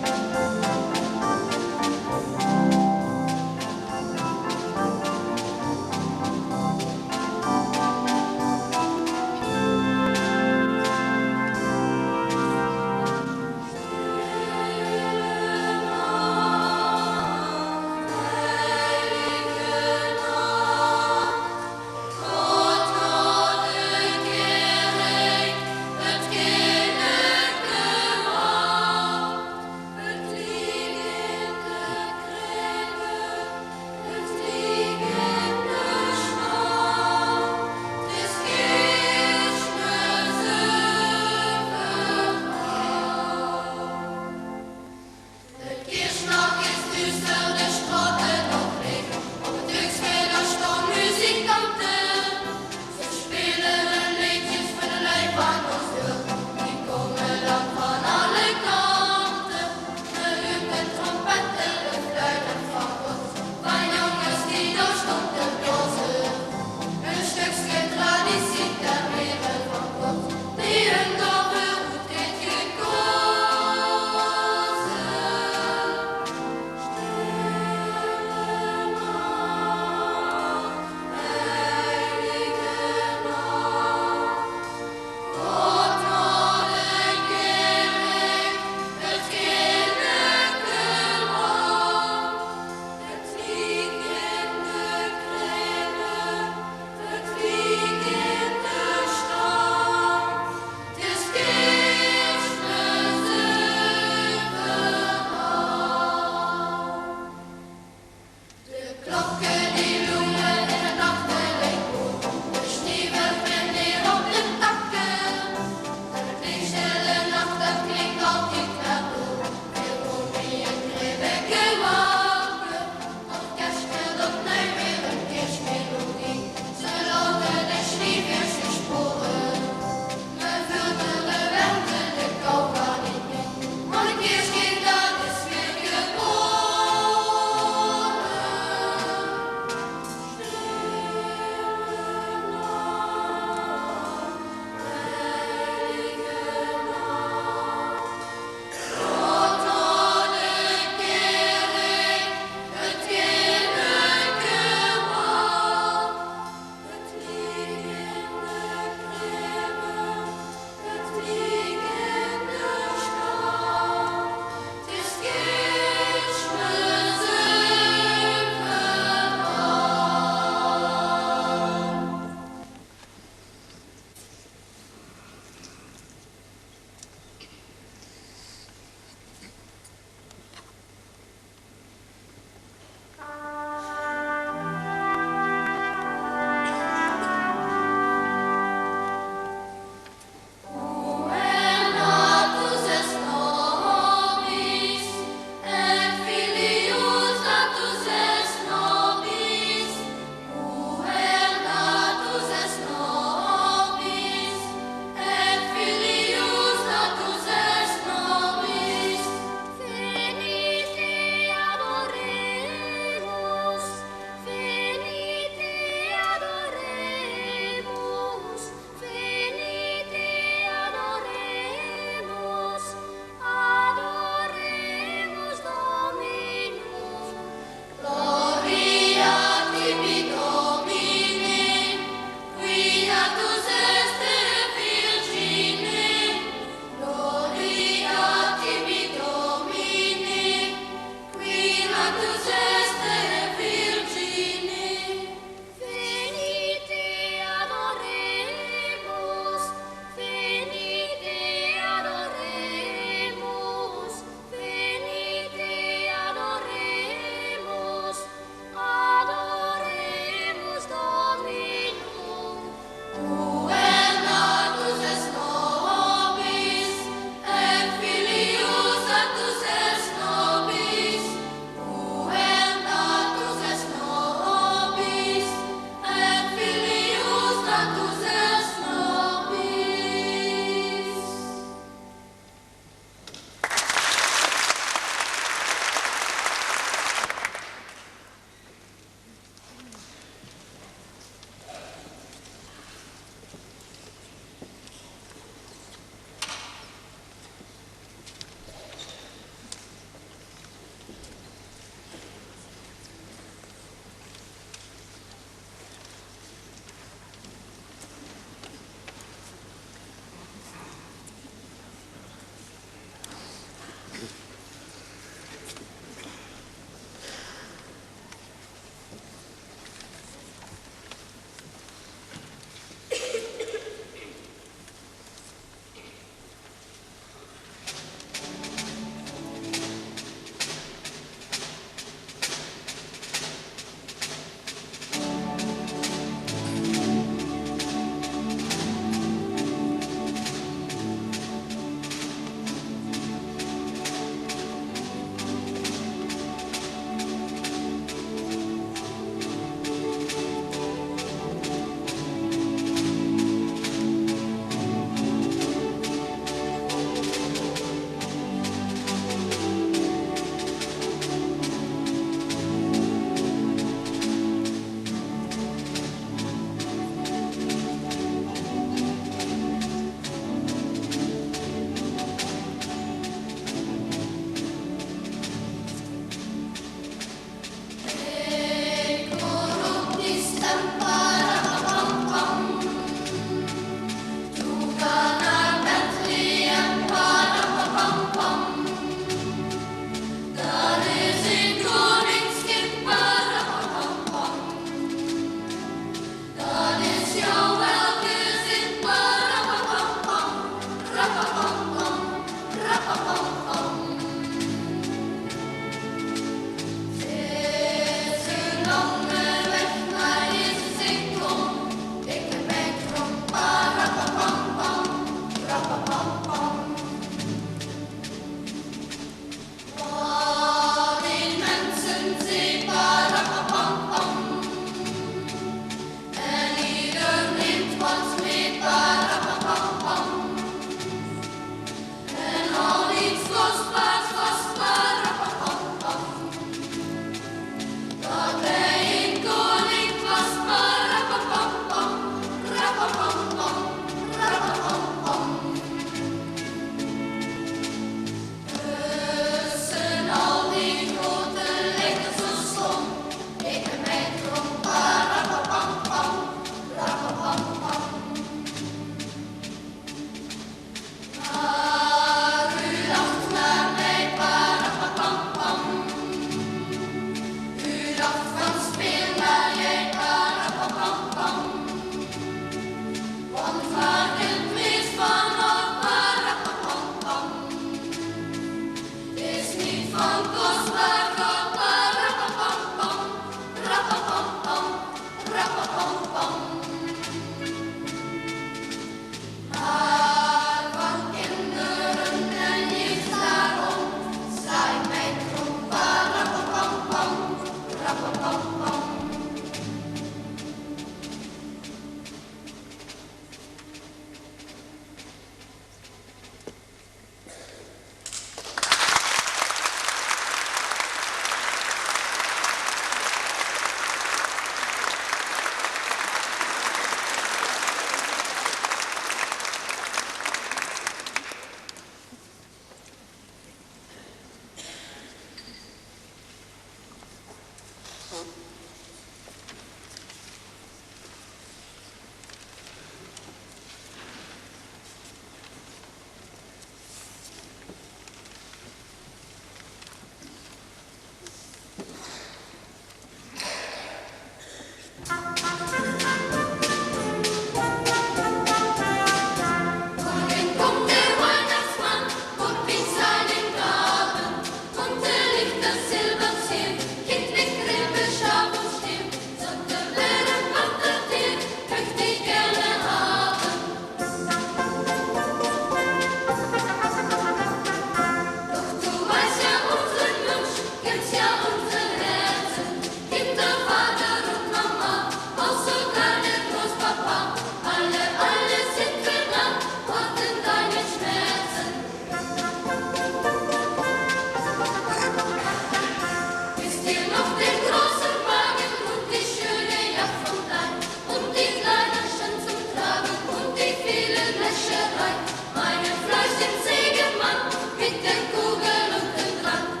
Wäscherei, meinen Fleischchen Sägemann mit der Kugel und dem Draht.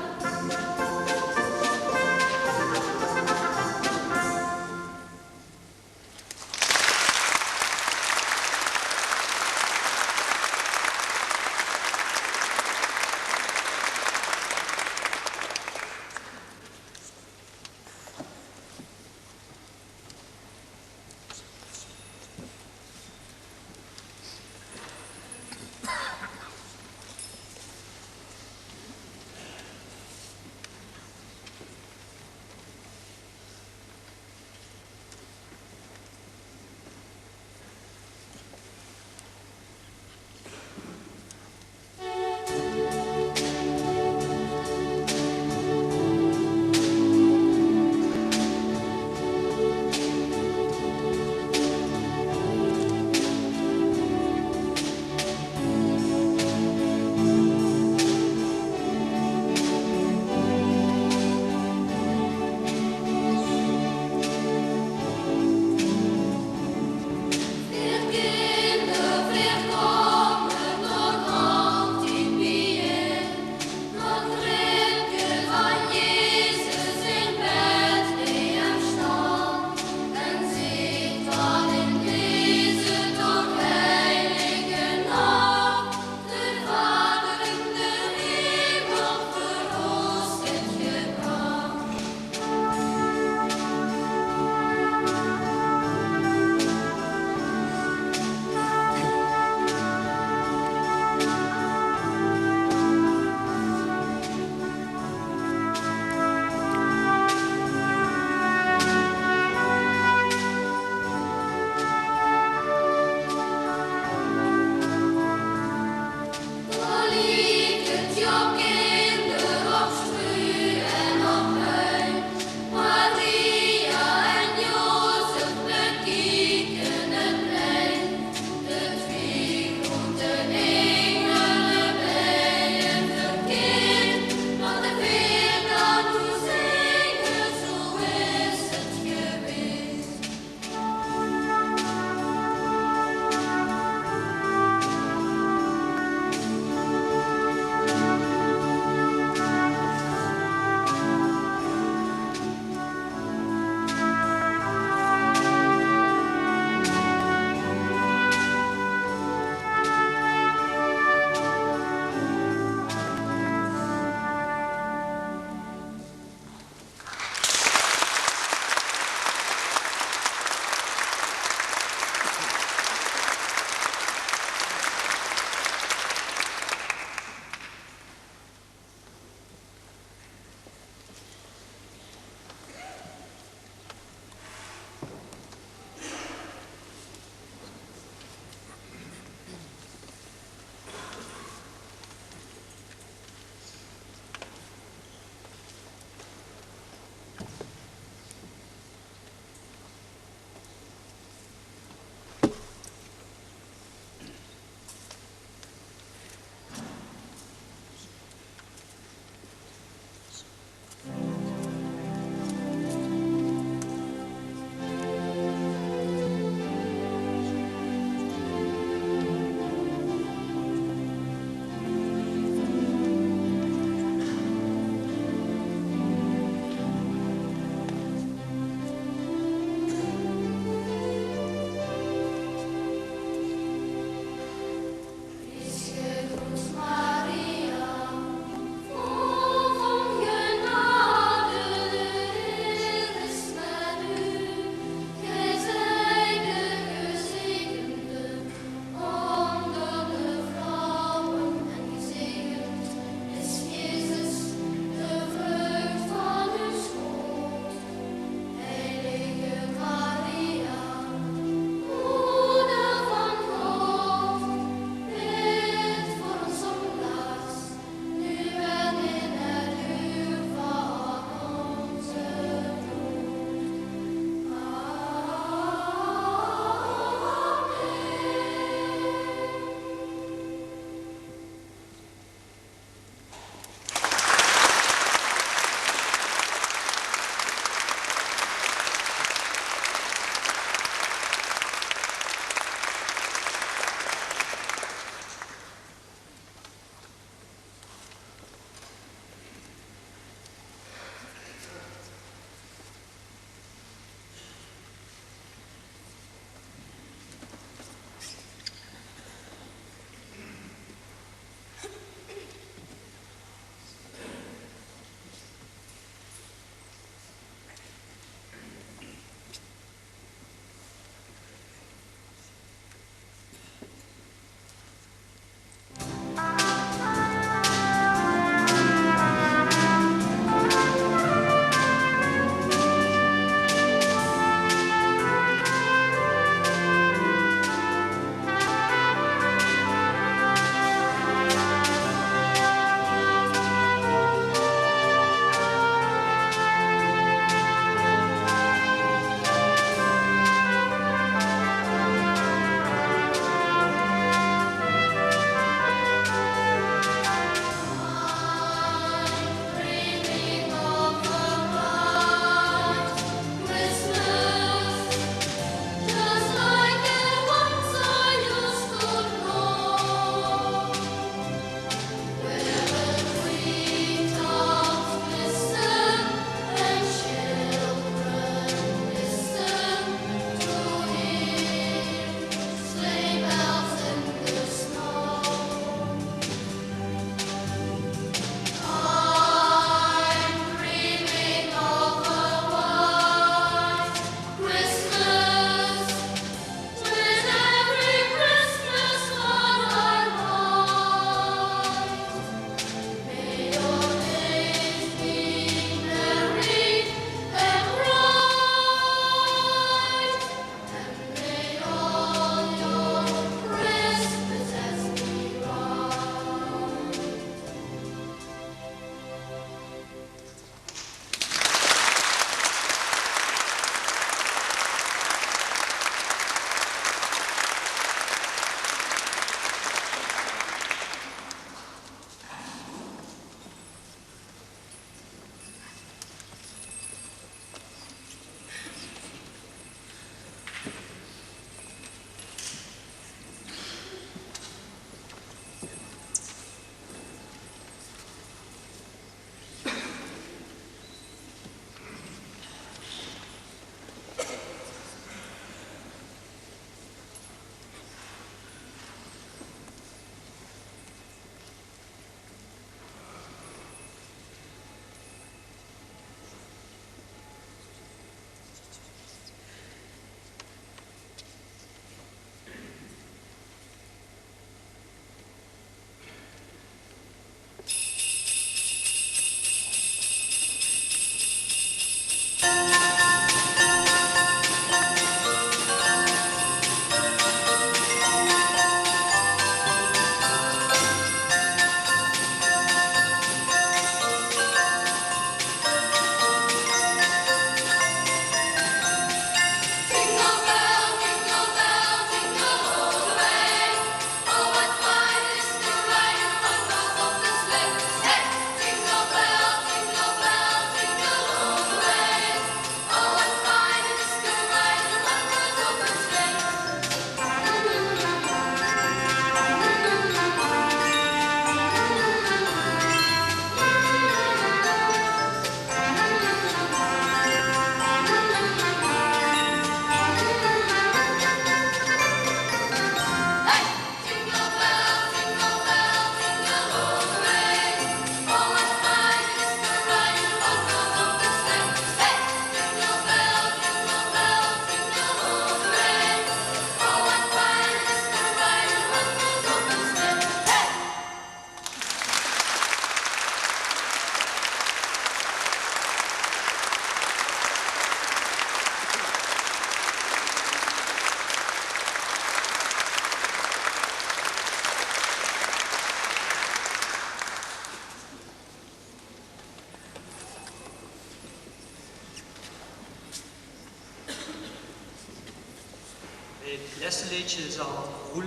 eerste liedje zal Roel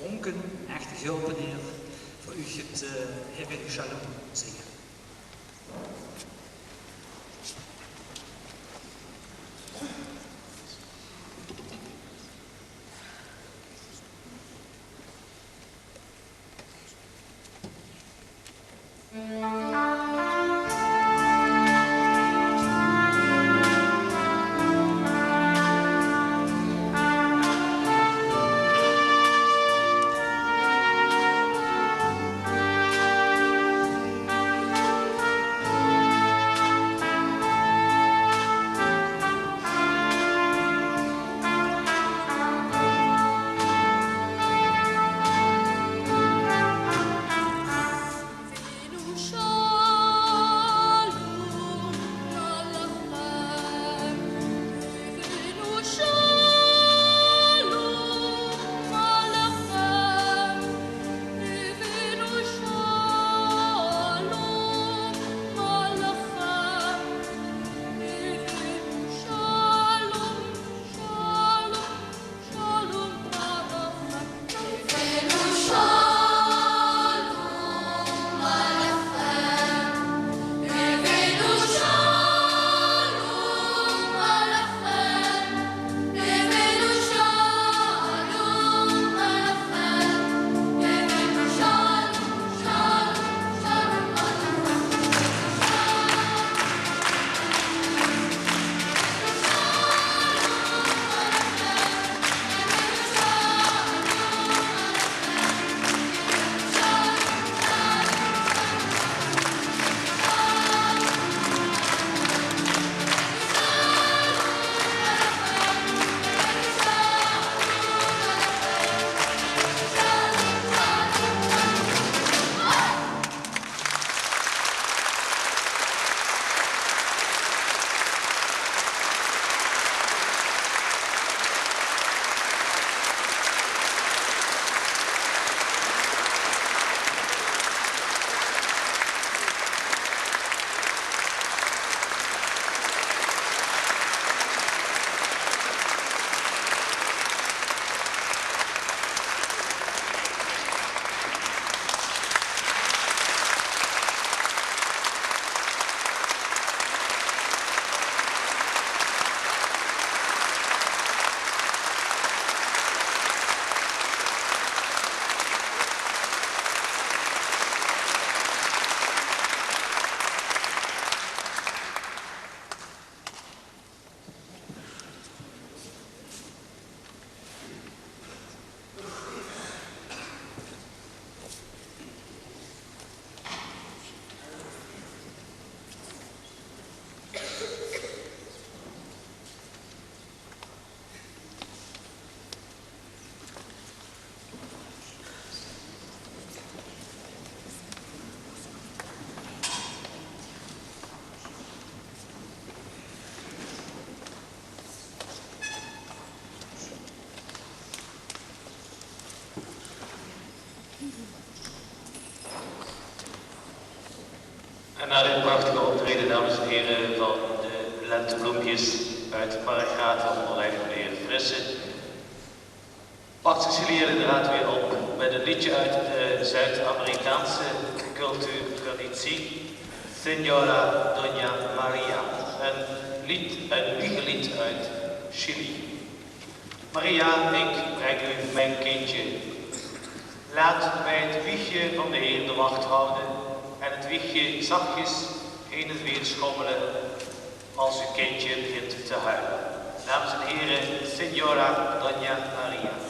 Ronken, echt gulpeneer, voor u het Hebrew Shalom zingen. En na dit prachtige optreden, dames en heren, van de lentebloempjes uit Margraten onder leiding van de heer Frisse, pakt Cecilia de draad weer op met een liedje uit de Zuid-Amerikaanse cultuurtraditie, Señora Doña Maria, een wiegelied uit Chili. Maria, ik breng u mijn kindje. Laat bij het wiegje van de Heer de wacht houden en het wiegje zachtjes heen en weer schommelen als uw kindje begint te huilen. Dames en heren, Señora Doña Maria.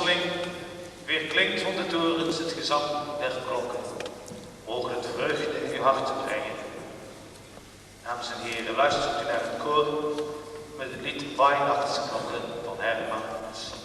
plotseling weer klinkt van de torens het gezang der klokken. Mogen het vreugde in uw hart brengen. Dames en heren, luistert u naar het koor met het lied Weihnachtsklokken van Herman Hesse.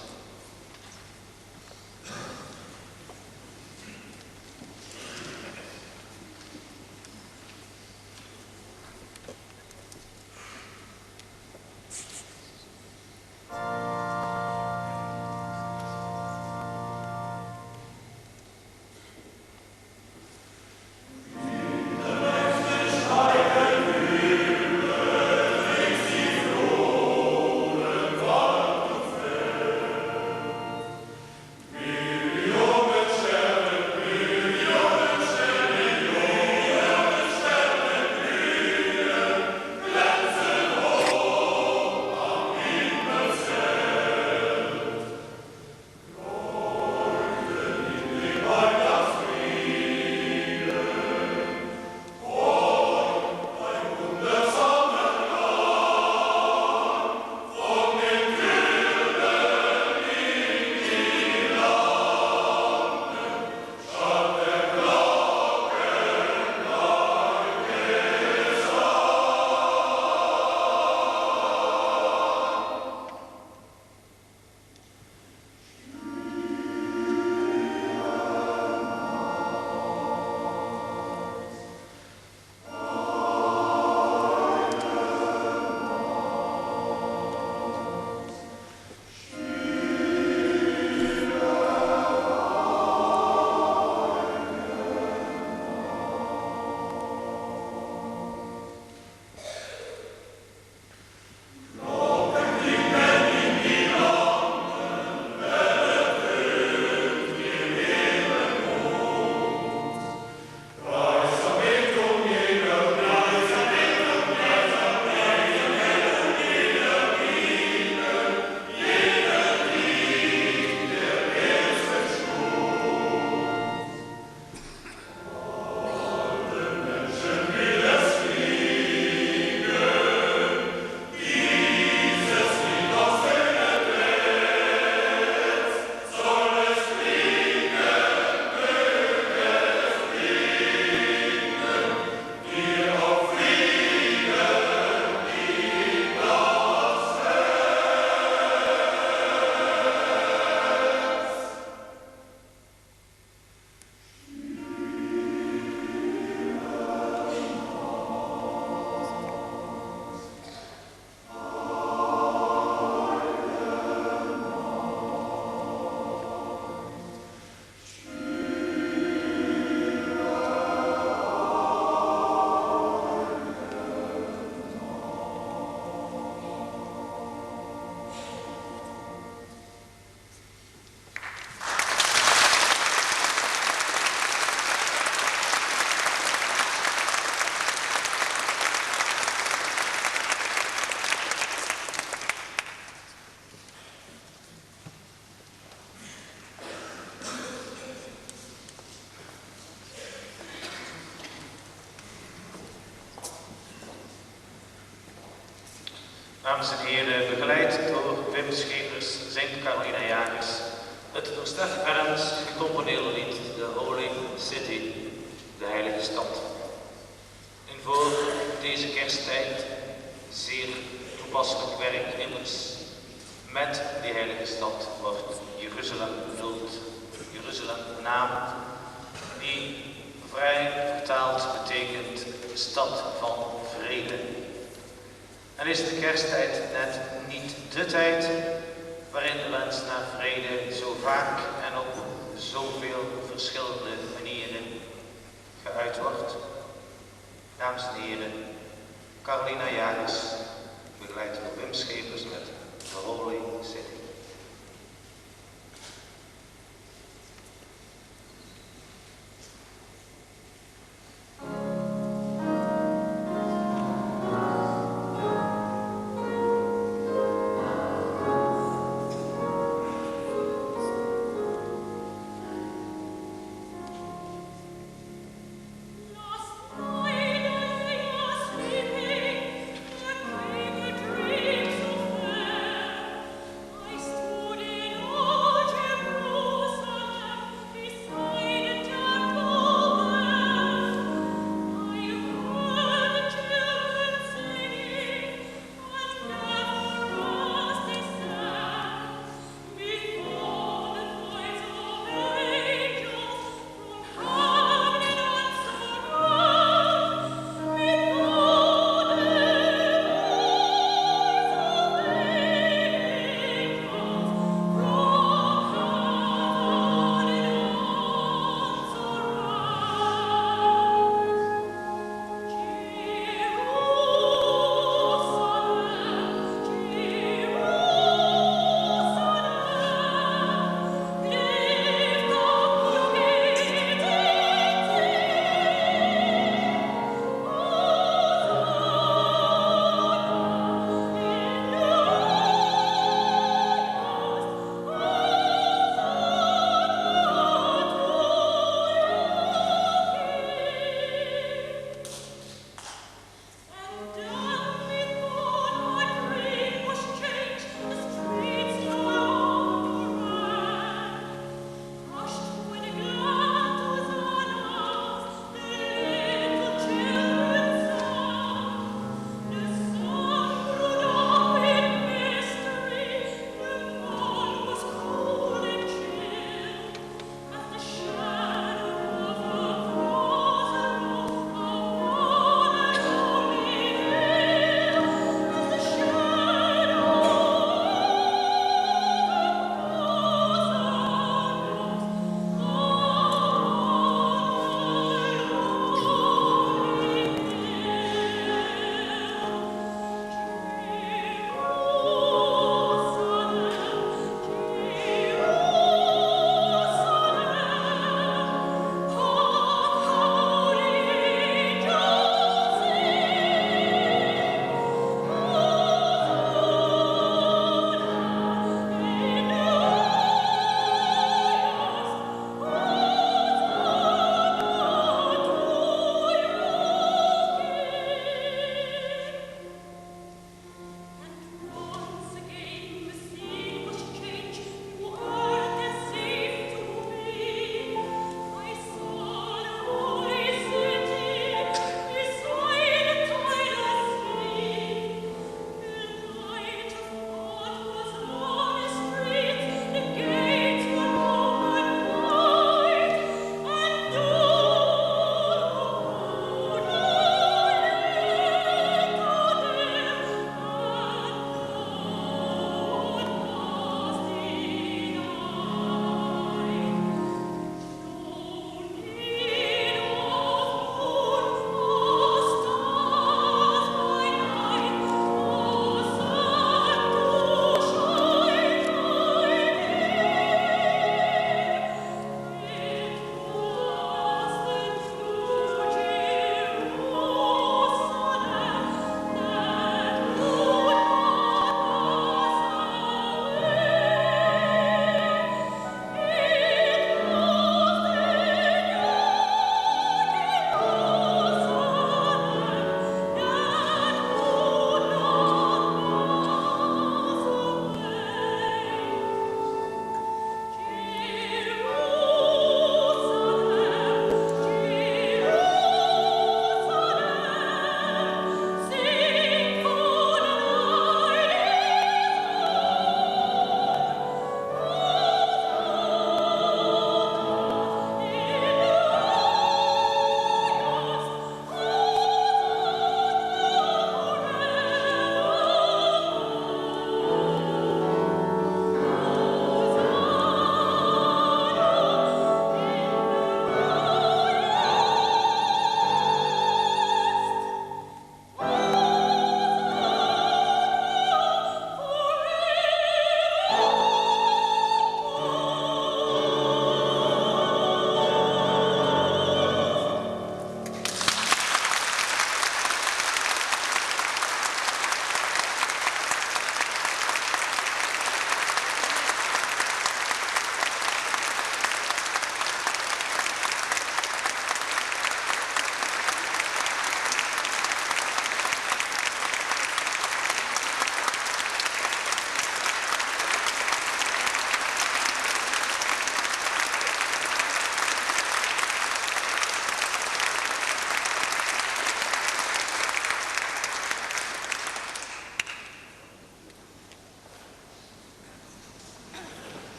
Dames en heren, begeleid door Wim Schepers, zingt Carolina Jagers het door Stef Ernst gecomponeerde lied The Holy City, de heilige stad. En voor deze kersttijd zeer toepasselijk werk immers. Met die heilige stad wordt Jeruzalem bedoeld. Jeruzalem, naam die vrij vertaald betekent stad van vrede. En is de kersttijd net niet de tijd waarin de wens naar vrede zo vaak en op zoveel verschillende manieren geuit wordt? Dames en heren, Carolina Jagers, begeleid door Wim Schepers met The Holy City. I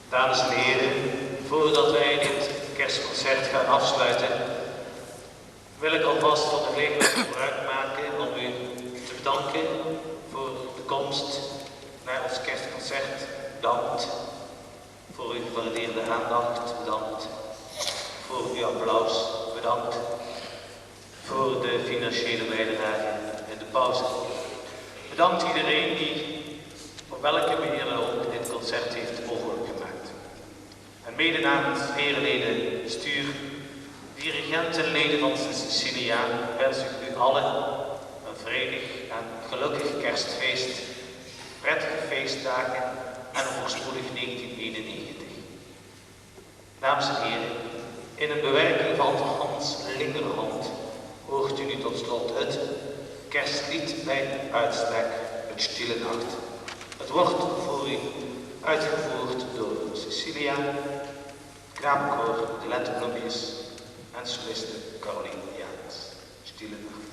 Dames en heren, voordat wij dit kerstconcert gaan afsluiten, wil ik alvast van de gelegenheid gebruik maken om u te bedanken voor de komst naar ons kerstconcert. Bedankt voor uw gewaardeerde aandacht, bedankt voor uw applaus, bedankt voor de financiële bijdrage en de pauze. Bedankt iedereen die op welke manier dan ook dit concert heeft mogelijk gemaakt. En mede namens ereleden, bestuur, dirigenten en leden van Sint-Cecilia wens ik u allen een vredig en gelukkig kerstfeest, prettige feestdagen en een voorspoedig 1991. Dames en heren, in een bewerking van Hans Lingerhand hoort u nu tot slot het kerstlied bij uitstek, een stille nacht. Het wordt voor u uitgevoerd door Cecilia, knapenkoor De Lentebloempjes en soliste Caroline Jaans. Stille nacht.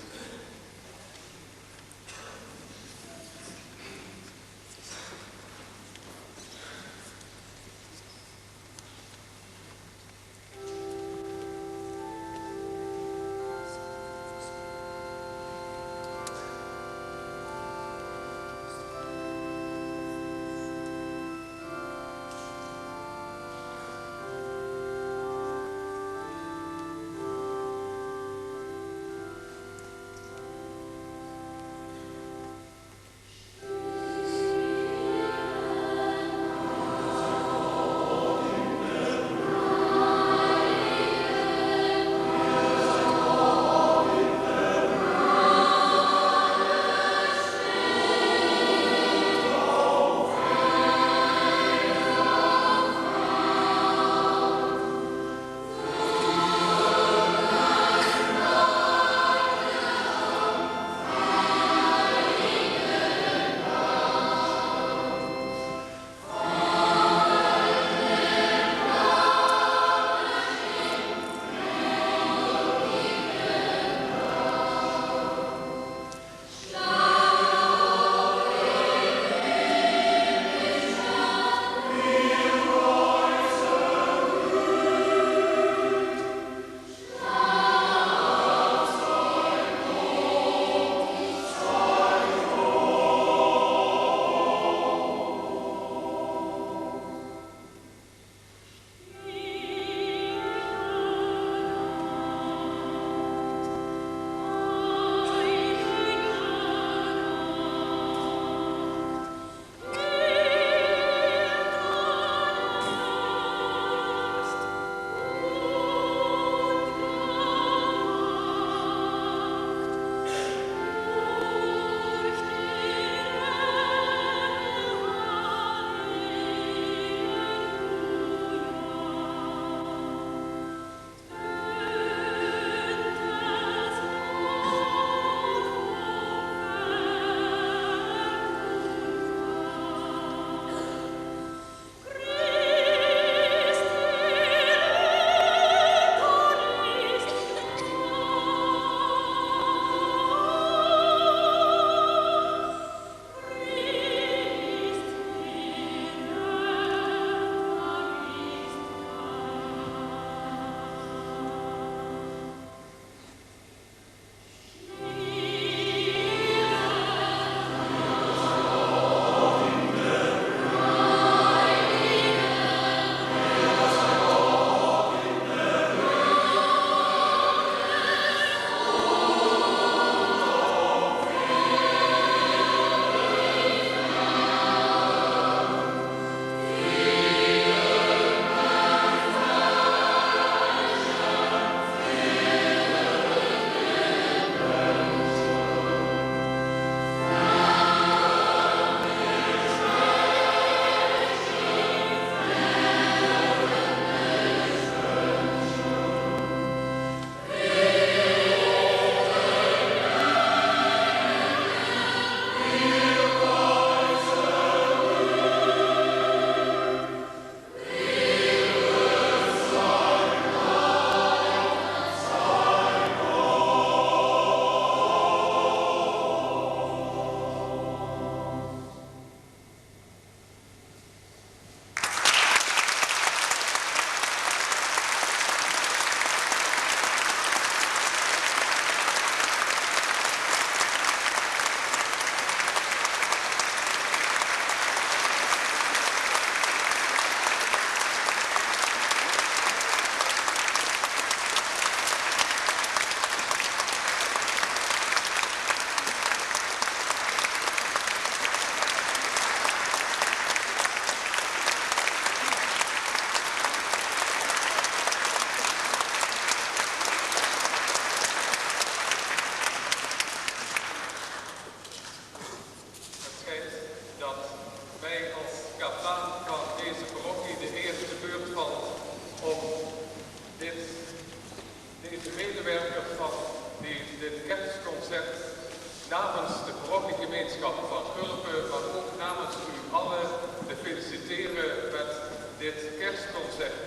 gemeenschap van Gulpen, maar ook namens u allen te feliciteren met dit kerstconcert.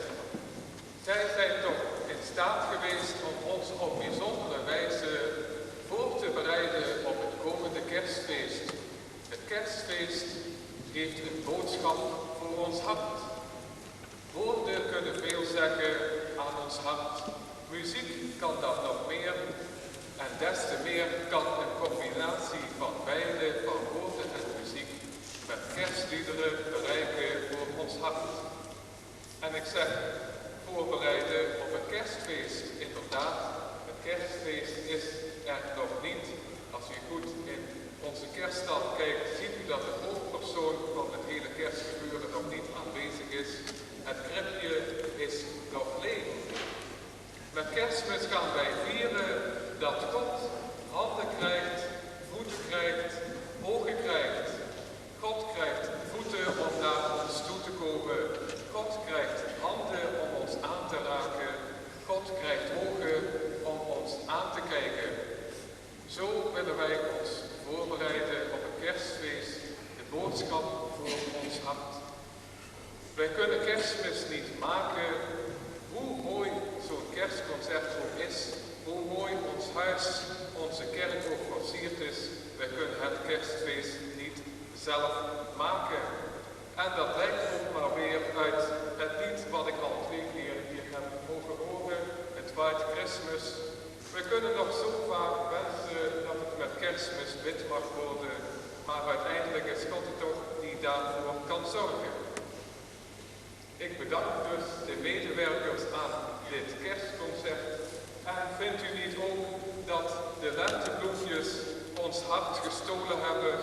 Zij zijn toch in staat geweest om ons op bijzondere wijze voor te bereiden op het komende kerstfeest. Het kerstfeest heeft een boodschap voor ons hart. Woorden kunnen veel zeggen aan ons hart. Muziek kan dat nog meer. En des te meer kan een combinatie van beide, van woorden en muziek, met kerstliederen bereiken voor ons hart. En ik zeg, voorbereiden op het kerstfeest. Inderdaad, het kerstfeest is er nog niet. Als u goed in onze kerststal kijkt, ziet u dat de hoofdpersoon van het hele kerstgebeuren nog niet aanwezig is. Het kribje is nog leeg. Met Kerstmis gaan wij vieren dat God handen krijgt, voeten krijgt, ogen krijgt. God krijgt voeten om naar ons toe te komen. God krijgt handen om ons aan te raken. God krijgt ogen om ons aan te kijken. Zo willen wij ons voorbereiden op het kerstfeest, de boodschap voor ons hart. Wij kunnen Kerstmis niet maken, hoe mooi zo'n kerstconcert ook is, hoe mooi ons huis, onze kerk ook versierd is. Wij kunnen het kerstfeest niet zelf maken. En dat lijkt ook maar weer uit het lied wat ik al 2 keer hier heb mogen horen, het White Christmas. We kunnen nog zo vaak wensen dat het met Kerstmis wit mag worden, maar uiteindelijk is God het toch die daarvoor kan zorgen. Ik bedank dus de medewerkers aan dit kerstconcert. En vindt u niet ook dat de lentebloempjes ons hart gestolen hebben,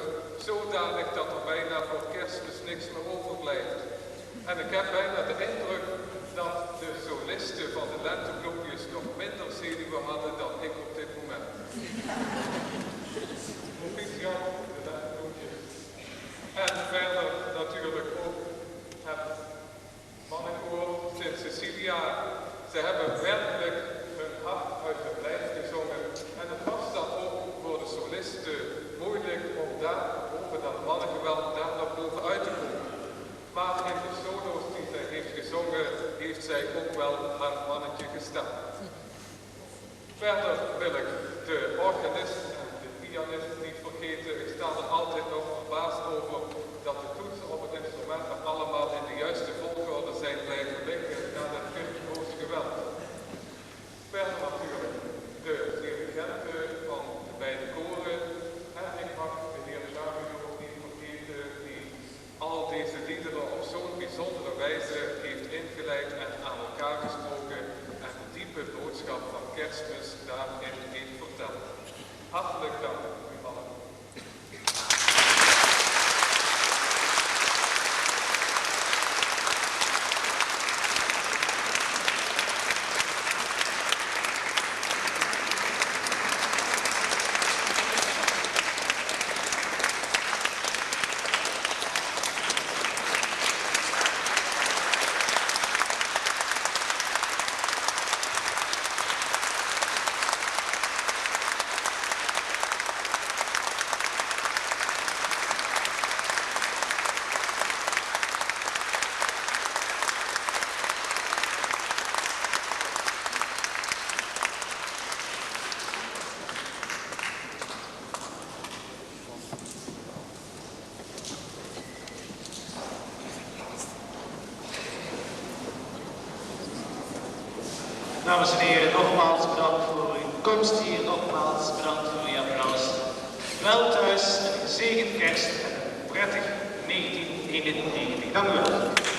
zodanig dat er bijna voor Kerstmis niks meer overblijft? En ik heb bijna de indruk dat de solisten van de lentebloempjes nog minder zenuwen hadden dan ik op dit moment. Proficiat, de lentebloempjes. En verder natuurlijk ook het mannenkoor Sint-Cecilia. Ze hebben werkelijk hun hart uit het lijf gezongen. En het was dan ook voor de solisten moeilijk om daar boven dat mannengeweld daar naar bovenuit te komen. Maar in de solo's die zij heeft gezongen, heeft zij ook wel haar mannetje gestaan. Verder wil ik de organist en de pianist niet vergeten. Ik sta er altijd nog verbaasd over dat de toetsen op het instrument nog allemaal in de juiste volgorde zijn blijven liggen na dat virtuoze geweld. Verder natuurlijk de dirigenten van de beide koren. En ik mag de heer Javio ook niet vergeten die al deze liederen op zo'n bijzondere wijze heeft ingeleid en aan elkaar gesproken en de diepe boodschap van Kerstmis daarin heeft verteld. Hartelijk dank u allen. Dames en heren, nogmaals bedankt voor uw komst hier, nogmaals bedankt voor uw applaus. Wel thuis, een gezegend kerst en een prettig 1991. Dank u wel.